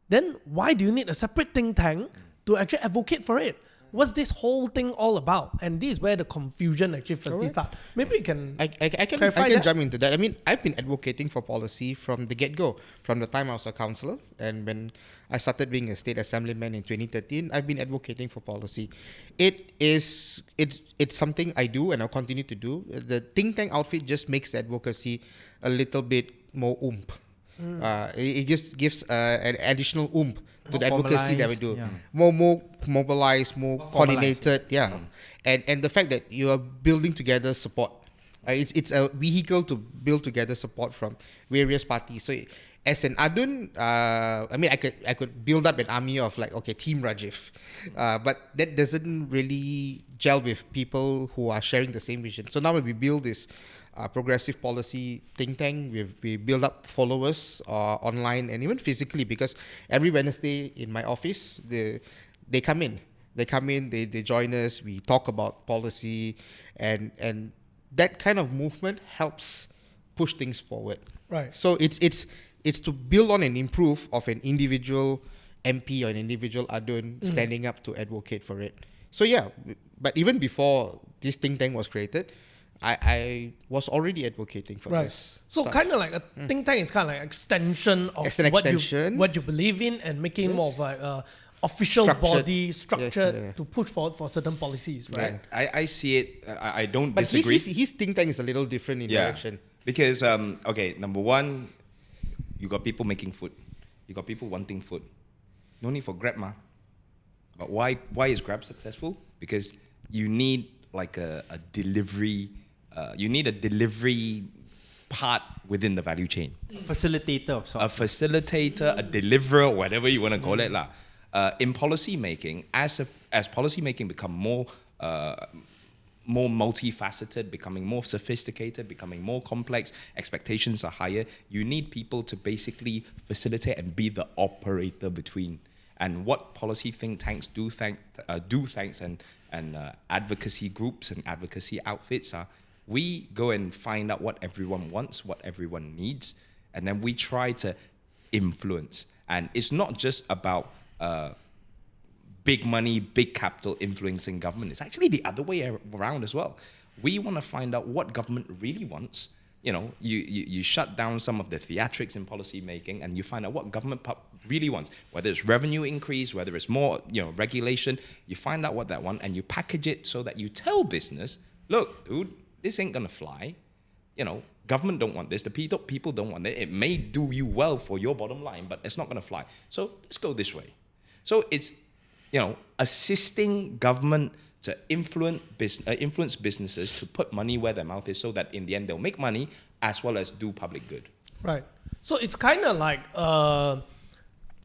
Then why do you need a separate think tank to actually advocate for it? What's this whole thing all about? And this is where the confusion actually firstly starts. Maybe you can I can that? jump into that. I mean, I've been advocating for policy from the get-go, from the time I was a councillor, and when I started being a state assemblyman in 2013, I've been advocating for policy. It's something I do and I'll continue to do. The think tank outfit just makes advocacy a little bit more oomph. It just gives an additional oomph to the advocacy that we do. Yeah. More mobilized, more coordinated. formalized. And the fact that you are building together support. It's a vehicle to build together support from various parties. So as an ADUN, I could build up an army of like, okay, Team Rajiv. But that doesn't really gel with people who are sharing the same vision. So now when we build this progressive policy think tank, we build up followers online and even physically, because every Wednesday in my office, they come in. They join us, we talk about policy, and that kind of movement helps push things forward. Right. So it's to build on and improve of an individual MP or an individual ADUN standing up to advocate for it. So yeah, but even before this think tank was created, I was already advocating for this. So stuff. kind of like a think tank is kind of like extension of It's an extension. what you believe in, and making more of like a official body structured to push forward for certain policies, right? I see it. I don't But disagree. his think tank is a little different in direction. Because okay, number one, you got people making food, you got people wanting food. No need for Grab, But why is Grab successful? Because you need like a delivery. You need a delivery part within the value chain. Facilitator of sorts. A facilitator, a deliverer, whatever you want to call it, lah. In policy making, as policy making become more multifaceted, becoming more sophisticated, becoming more complex, expectations are higher. You need people to basically facilitate and be the operator between. And what policy think tanks do, thanks and advocacy groups and advocacy outfits are, we go and find out what everyone wants, what everyone needs, and then we try to influence. And it's not just about big money, big capital influencing government. It's actually the other way around as well. We want to find out what government really wants. You know, you shut down some of the theatrics in policy making, and you find out what government really wants. Whether it's revenue increase, whether it's more, regulation, you find out what that want, and you package it so that you tell business, look, dude, this ain't gonna fly. Government don't want this. The people don't want it. It may do you well for your bottom line, but it's not gonna fly. So let's go this way. So it's, assisting government to influence businesses to put money where their mouth is, so that in the end they'll make money as well as do public good. Right. So it's kind of like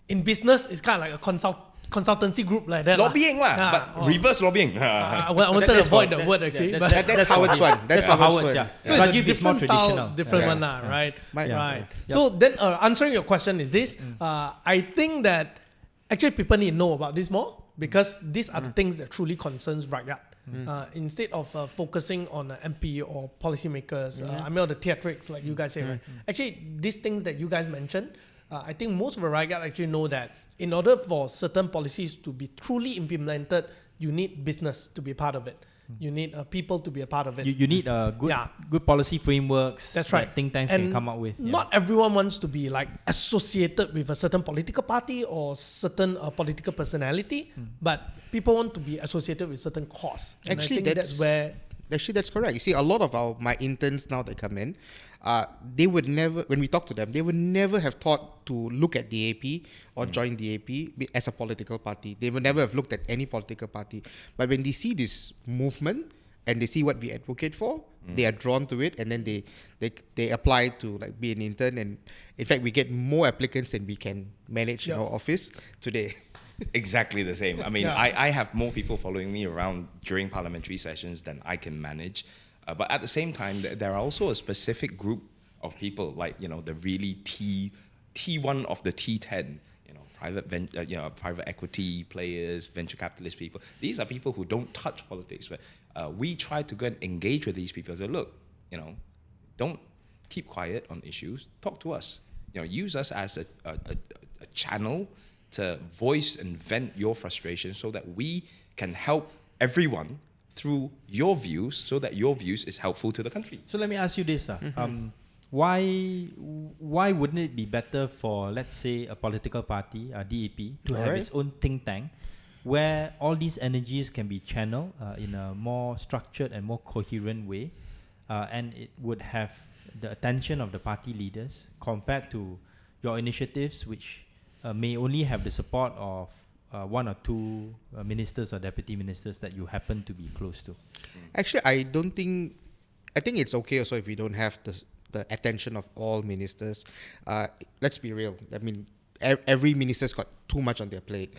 in business, it's kind of like a consultancy group like that. Lobbying but reverse lobbying. I wanted to avoid the word actually, but That's Howard's one. That's Howard's one. Yeah. so it's a Rajiv is more different style, traditional. different one, right? Right. So then, answering your question is this: I think that actually people need to know about this more, because these are the things that truly concerns rakyat. Instead of focusing on MP or policymakers, or the theatrics like you guys say, right? Actually, these things that you guys mentioned, I think most of the rakyat actually know that in order for certain policies to be truly implemented, you need business to be part of it. You need people to be a part of it. You need good policy frameworks. That's right. That think tanks and can come up with. Not everyone wants to be like associated with a certain political party or certain political personality, but people want to be associated with certain cause. And Actually, I think that's where. Actually, that's correct. You see, a lot of my interns now that come in, they would never, when we talk to them, they would never have thought to look at DAP or join DAP as a political party. They would never have looked at any political party. But when they see this movement and they see what we advocate for, they are drawn to it, and then they apply to like be an intern. And in fact, we get more applicants than we can manage in our office today. Exactly the same. I mean, I have more people following me around during parliamentary sessions than I can manage. But at the same time, there are also a specific group of people, like, the really T1 of the T10, private equity players, venture capitalist people. These are people who don't touch politics. But we try to go and engage with these people. So look, don't keep quiet on issues. Talk to us. Use us as a channel to voice and vent your frustration, so that we can help everyone through your views, so that your views is helpful to the country. So let me ask you this. Why wouldn't it be better for, let's say, a political party, DAP, to have its own think tank, where all these energies can be channeled in a more structured and more coherent way, and it would have the attention of the party leaders, compared to your initiatives, which may only have the support of one or two ministers or deputy ministers that you happen to be close to. Actually, I think it's okay also if we don't have the attention of all ministers. Let's be real. I mean, every minister's got too much on their plate.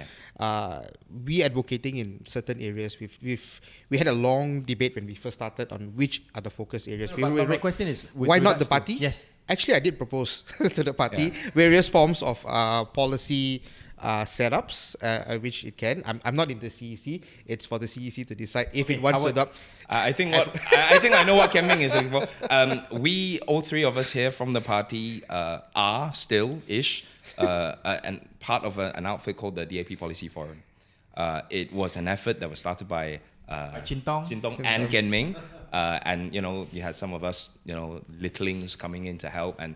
We advocating in certain areas. We had a long debate when we first started on which are the focus areas. But my question is, with why not regards the to- party? Yes. Actually, I did propose to the party various forms of policy setups, which it can. I'm not in the CEC. It's for the CEC to decide if it wants to adopt. I think I know what Kian Ming is looking for. We all three of us here from the party are still and part of an outfit called the DAP Policy Forum. It was an effort that was started by Chin Tong. and Kian Ming, and you had some of us littlings coming in to help, and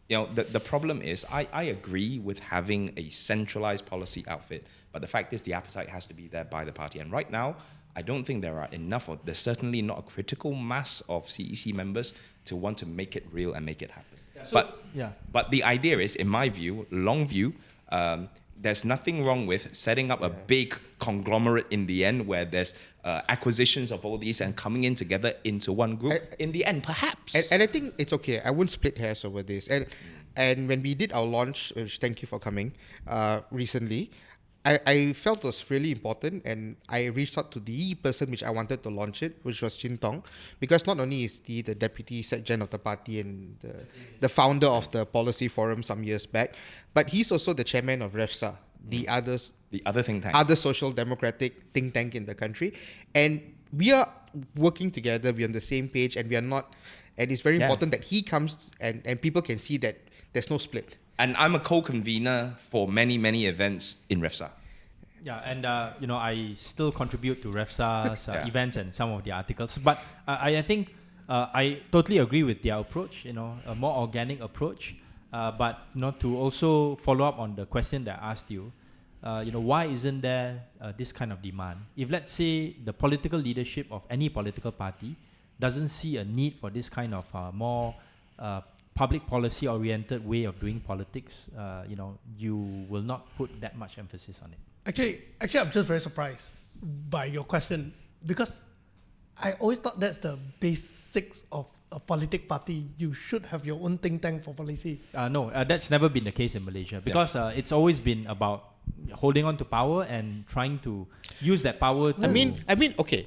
the problem is I agree with having a centralized policy outfit, but the fact is the appetite has to be there by the party, and right now I don't think there are enough, or there's certainly not a critical mass of CEC members to want to make it real and make it happen. But the idea is, in my view, long view, there's nothing wrong with setting up a big conglomerate in the end where there's acquisitions of all these and coming in together into one group in the end, perhaps. And I think it's okay. I won't split hairs over this. And when we did our launch, which thank you for coming, recently, I felt it was really important, and I reached out to the person which I wanted to launch it, which was Chin Tong, because not only is he the deputy secretary of the party and the founder of the policy forum some years back, but he's also the chairman of REFSA, the other think tank, other social democratic think tank in the country, and we are working together. We're on the same page, and we are not. And it's very important that he comes and people can see that there's no split. And I'm a co-convener for many, many events in REFSA. Yeah, and I still contribute to REFSA's events and some of the articles. But I think I totally agree with their approach. A more organic approach. But not to also follow up on the question that I asked you. Why isn't there this kind of demand? If let's say the political leadership of any political party doesn't see a need for this kind of more public policy oriented way of doing politics, you will not put that much emphasis on it. Actually, I'm just very surprised by your question, because I always thought that's the basics of a political party. You should have your own think tank for policy. No, that's never been the case in Malaysia, because it's always been about holding on to power and trying to use that power to... I mean, okay.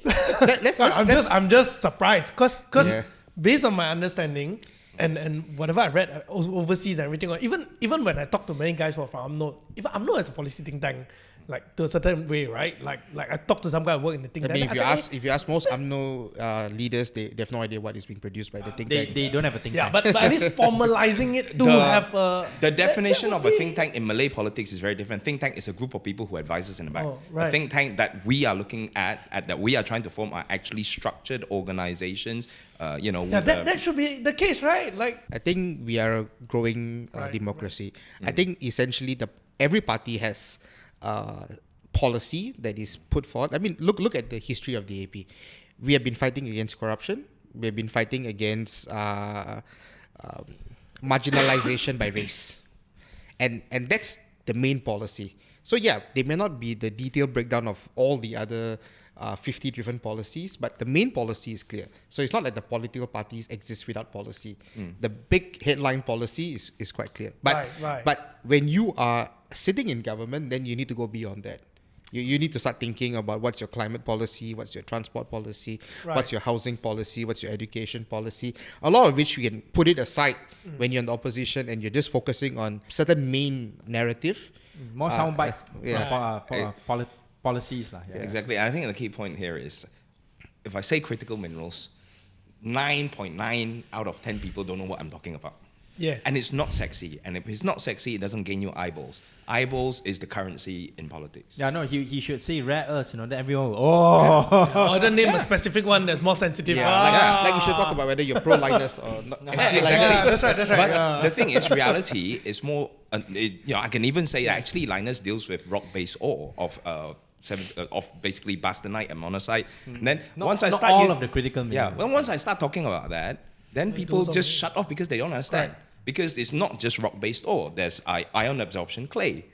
I'm just surprised, because based on my understanding and whatever I read overseas and everything, or even when I talk to many guys who are from UMNO, even UMNO has a policy think tank, like to a certain way, right? Like I talked to some guy who work in the think tank. I mean, if you ask most UMNO leaders, they have no idea what is being produced by the think tank. They don't have a think tank. Yeah, but at least formalizing it to have a... The definition of a think tank in Malay politics is very different. Think tank is a group of people who advise us in the back. Oh, right. A think tank that we are looking at that we are trying to form are actually structured organizations. That should be the case, right? Like, I think we are a growing democracy. I think essentially every party has policy that is put forward. I mean, look at the history of the AP. We have been fighting against corruption. We have been fighting against marginalization by race, and that's the main policy. So they may not be the detailed breakdown of all the other 50 different policies, but the main policy is clear. So it's not like the political parties exist without policy. The big headline policy is quite clear. But but when you are sitting in government, then you need to go beyond that. You need to start thinking about what's your climate policy, what's your transport policy, what's your housing policy, what's your education policy. A lot of which we can put it aside when you're in the opposition and you're just focusing on certain main narrative. More soundbite policies. Exactly. I think the key point here is, if I say critical minerals, 9.9 out of 10 people don't know what I'm talking about. Yeah. And it's not sexy. And if it's not sexy, it doesn't gain you eyeballs. Eyeballs is the currency in politics. Yeah, no, he should say rare earths, then everyone will, or then name a specific one that's more sensitive. Like you should talk about whether you're pro-Linus or not. Exactly. That's right. But the thing is, reality is more, I can even say actually Linus deals with rock-based ore of basically bastnite and monazite. And then once I start all of the critical minerals. once I start talking about that, then people just shut off because they don't understand. because it's not just rock-based ore. There's ion absorption clay.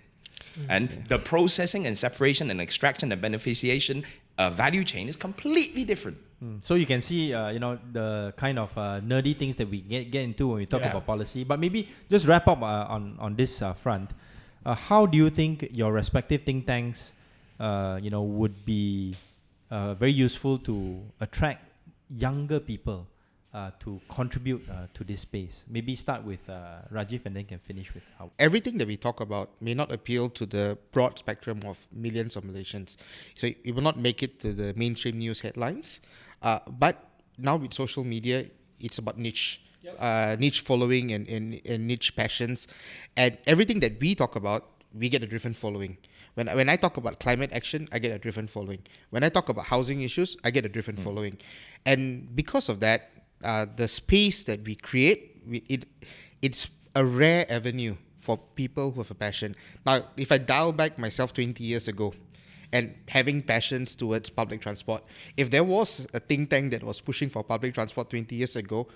And the processing and separation and extraction and beneficiation value chain is completely different. So you can see, the kind of nerdy things that we get into when we talk about policy. But maybe just wrap up on this front. How do you think your respective think tanks, would be very useful to attract younger people to contribute to this space? Maybe start with Rajiv and then can finish with Howard. Everything that we talk about may not appeal to the broad spectrum of millions of Malaysians. So it will not make it to the mainstream news headlines. But now with social media, it's about niche. Niche following and niche passions. And everything that we talk about, we get a different following. When I talk about climate action, I get a different following. When I talk about housing issues, I get a different following. And because of that, the space that we create, it's a rare avenue for people who have a passion. Now, if I dial back myself 20 years ago and having passions towards public transport, if there was a think tank that was pushing for public transport 20 years ago,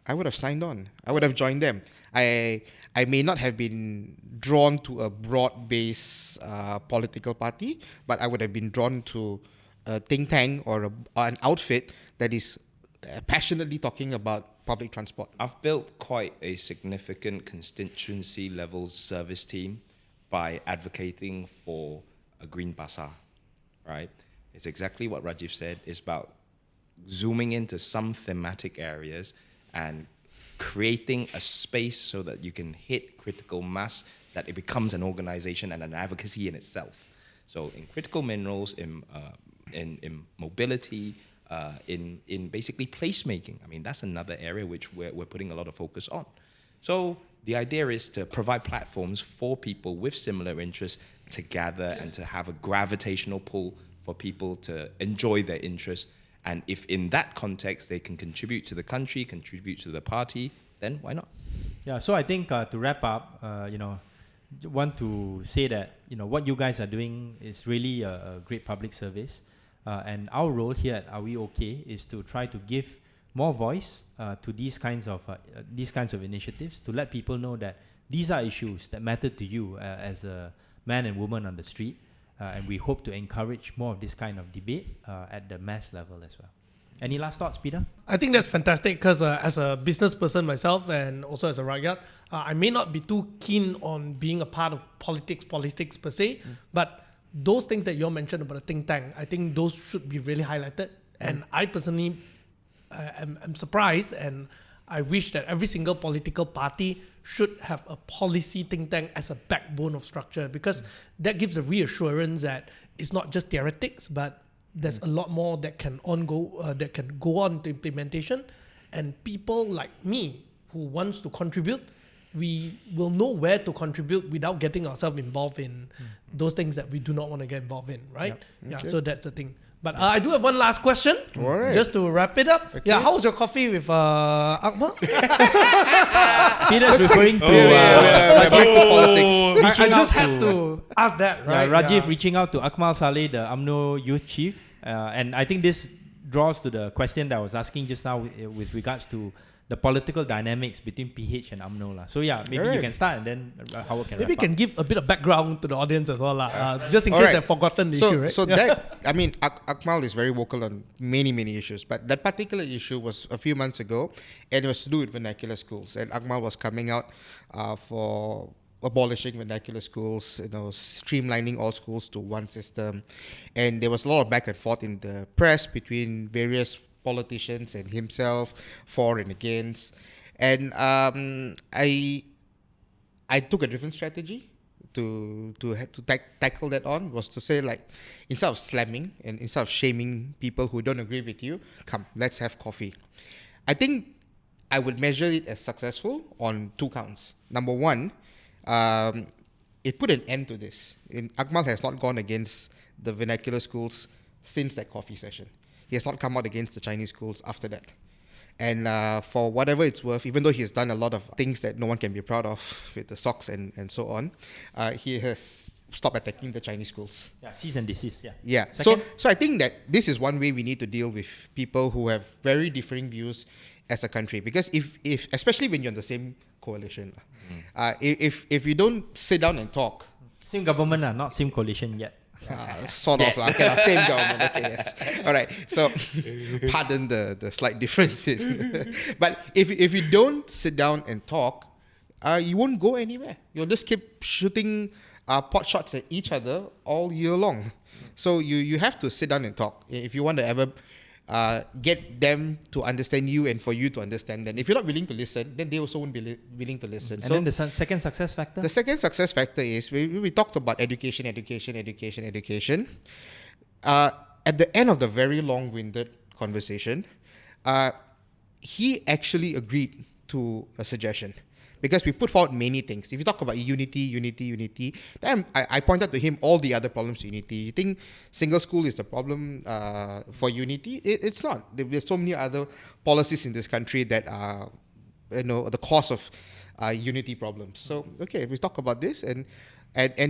I would have signed on. I would have joined them. I may not have been drawn to a broad-based political party, but I would have been drawn to a think tank or an outfit that is passionately talking about public transport. I've built quite a significant constituency level service team by advocating for a green pasar, right? It's exactly what Rajiv said. It's about zooming into some thematic areas and creating a space so that you can hit critical mass, that it becomes an organization and an advocacy in itself. So in critical minerals, in mobility, in basically placemaking. I mean, that's another area which we're putting a lot of focus on. So the idea is to provide platforms for people with similar interests to gather and to have a gravitational pull for people to enjoy their interests. And if in that context they can contribute to the country, contribute to the party, then why not? Yeah, so I think to wrap up, want to say that what you guys are doing is really a great public service. And our role here at Are We OK is to try to give more voice to these kinds of initiatives, to let people know that these are issues that matter to you as a man and woman on the street, and we hope to encourage more of this kind of debate at the mass level as well. Any last thoughts, Peter? I think that's fantastic because as a business person myself and also as a rakyat, I may not be too keen on being a part of politics per se, but those things that you mentioned about a think tank, I think those should be really highlighted. And I personally am surprised, and I wish that every single political party should have a policy think tank as a backbone of structure, because that gives a reassurance that it's not just theoretics, but there's a lot more that can go on to implementation. And people like me who wants to contribute, we will know where to contribute without getting ourselves involved in those things that we do not want to get involved in, right? Yep. Yeah, Okay. so that's the thing. But I do have one last question, All right. just to wrap it up. Okay. Yeah, how was your coffee with Akmal? Peter's referring to back to politics. I reaching just out had to ask that, right? Rajiv reaching out to Akmal Saleh, the UMNO youth chief. And I think this draws to the question that I was asking just now with regards to the political dynamics between PH and UMNO. So yeah, maybe you Alright. can start and then Howard can Maybe you wrap can up. give a bit of background to the audience as well, just in case Alright. they've forgotten the So, issue, right? so that, I mean, Akmal is very vocal on many issues, but that particular issue was a few months ago, and it was to do with vernacular schools. And Akmal was coming out for abolishing vernacular schools, streamlining all schools to one system. And there was a lot of back and forth in the press between various politicians and himself, for and against. And I took a different strategy to tackle that on, was to say, like, instead of slamming and instead of shaming people who don't agree with you, come, let's have coffee. I think I would measure it as successful on two counts. Number one, it put an end to this. Akmal has not gone against the vernacular schools since that coffee session. He has not come out against the Chinese schools after that. And for whatever it's worth, even though he's done a lot of things that no one can be proud of with the socks and so on, he has stopped attacking the Chinese schools. Yeah, cease and desist. Yeah. Yeah. Second? So I think that this is one way we need to deal with people who have very differing views as a country. Because if especially when you're in the same coalition, if you don't sit down and talk, Same government, not same coalition yet. sort of like same government. Okay, yes. All right. So, pardon the slight difference. But if you don't sit down and talk, you won't go anywhere. You'll just keep shooting pot shots at each other all year long. So you have to sit down and talk if you want to ever get them to understand you and for you to understand them. If you're not willing to listen, then they also won't be willing to listen. And then the second success factor? The second success factor is we talked about education. At the end of the very long-winded conversation, he actually agreed to a suggestion. Because we put forward many things. If you talk about unity, then I pointed to him all the other problems to unity. You think single school is the problem for unity? It's not. There's so many other policies in this country that are, the cause of unity problems. So, okay, we talk about this, and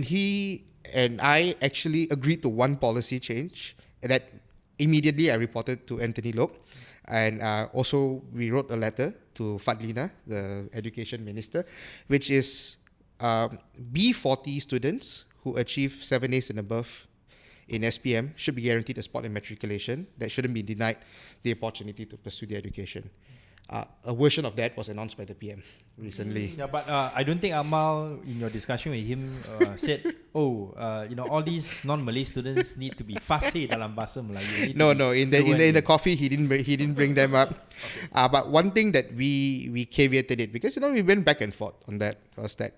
he and I actually agreed to one policy change that immediately I reported to Anthony Loke. And also, we wrote a letter to Fadlina, the education minister, which is B40 students who achieve 7 A's and above in SPM should be guaranteed a spot in matriculation. That shouldn't be denied the opportunity to pursue their education. A version of that was announced by the PM recently. Yeah, but I don't think Akmal, in your discussion with him, said, all these non-Malay students need to be fasih dalam bahasa Melayu. No. In the coffee, he didn't bring them up. Okay. But one thing that we caveated it, because we went back and forth on that, was that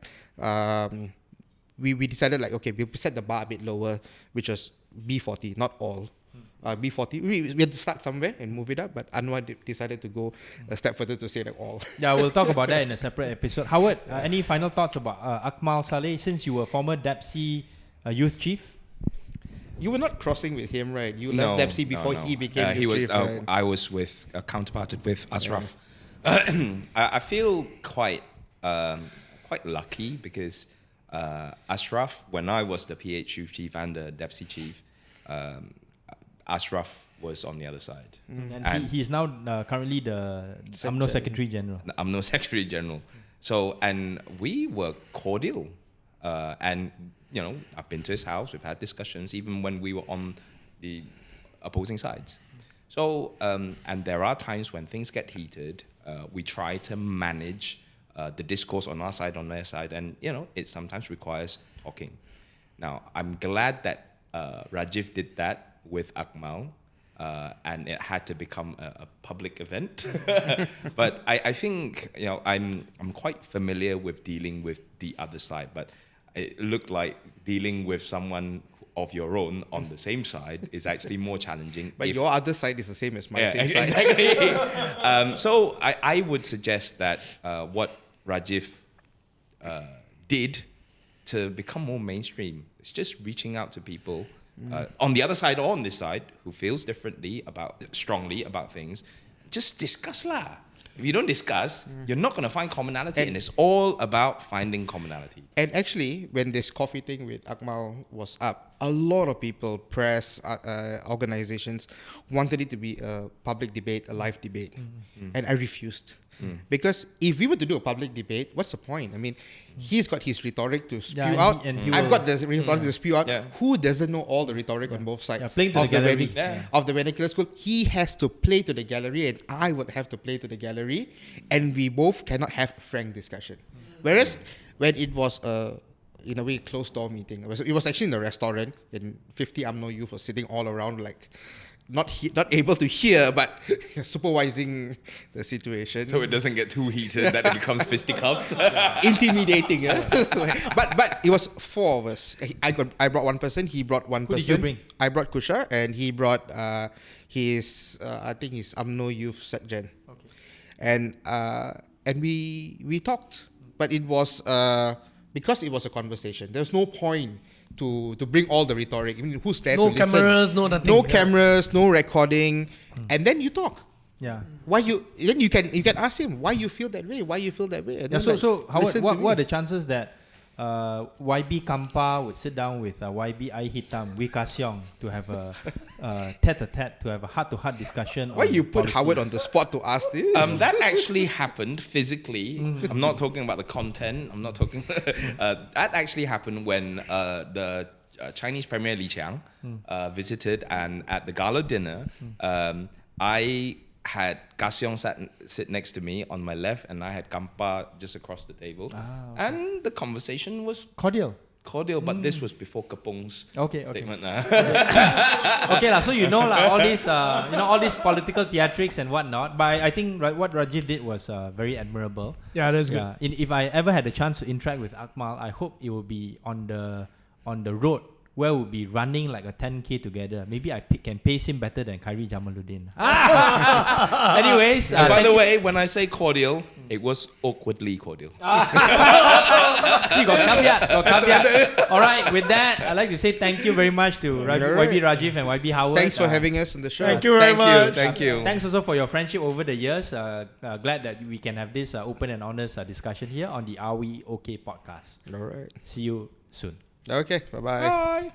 we decided we'll set the bar a bit lower, which was B40, not all. B40, we had to start somewhere and move it up, but Anwar decided to go a step further to say all. Yeah, we'll talk about that in a separate episode. Howard, any final thoughts about Akmal Saleh, since you were former DAP youth chief? You were not crossing with him, right? You left DAP before he became youth chief, right? I was with counterparted with Ashraf. Yeah. I feel quite lucky because Ashraf, when I was the PH youth chief and the DAP chief, Ashraf was on the other side. And he is now currently the UMNO Secretary General. The UMNO Secretary General. So, and we were cordial. And, I've been to his house, we've had discussions, even when we were on the opposing sides. So, and there are times when things get heated, we try to manage the discourse on our side, on their side, and, it sometimes requires talking. Now, I'm glad that Rajiv did that with Akmal, and it had to become a public event. But I think I'm quite familiar with dealing with the other side, but it looked like dealing with someone of your own on the same side is actually more challenging. But your other side is the same as my same side. Exactly. So I would suggest that what Rajiv did to become more mainstream is just reaching out to people on the other side or on this side who feels strongly about things. Just discuss lah. If you don't discuss, you're not going to find commonality, and it's all about finding commonality. And actually, when this coffee thing with Akmal was up, a lot of people, press, organizations, wanted it to be a public debate, a live debate. And I refused. Because if we were to do a public debate, what's the point? I mean, he's got his rhetoric to spew out. I've got the rhetoric to spew out. Yeah. Who doesn't know all the rhetoric on both sides of the vernacular school? He has to play to the gallery, and I would have to play to the gallery, and we both cannot have a frank discussion. Whereas when it was in a way closed door meeting, it was actually in a restaurant, and 50 UMNO youth were sitting all around not able to hear, but supervising the situation. So it doesn't get too heated that it becomes fisticuffs. Intimidating. But it was four of us. I brought one person, he brought one person. Who did you bring? I brought Kushar, and he brought his UMNO Youth Sec Gen. Okay. And we talked, but it was because it was a conversation. There was no point to bring all the rhetoric. I mean, who's there to listen? No cameras, no nothing. No cameras, no recording, and then you talk. Yeah. Then you can ask him why you feel that way. Why you feel that way. Yeah. So Howard, what are the chances that YB Kampa would sit down with YB Ai Hitam, Wee Ka Siong to have a tete-a-tete, to have a heart-to-heart discussion. Why on you put policies. Howard on the spot to ask this? That actually happened physically. I'm not talking about the content. I'm not talking. That actually happened when the Chinese Premier Li Qiang visited, and at the gala dinner, I had Kasyong sit next to me on my left, and I had Kampa just across the table. And the conversation was Cordial. but this was before Kapong's statement. Okay, so all these all these political theatrics and whatnot. But I think what Rajiv did was very admirable. Yeah, that's good. If I ever had a chance to interact with Akmal, I hope it will be on the road, where we'll be running like a 10K together. Maybe I can pace him better than Khairi Jamaluddin. Anyways, By the way, when I say cordial, it was awkwardly cordial. see, got caveat. All right, with that, I'd like to say thank you very much to YB Rajiv and YB Howard. Thanks for having us on the show. Thank you very much. Thank you. Thanks also for your friendship over the years. Glad that we can have this open and honest discussion here on the Are We OK podcast. All right. See you soon. Okay, bye-bye. Bye.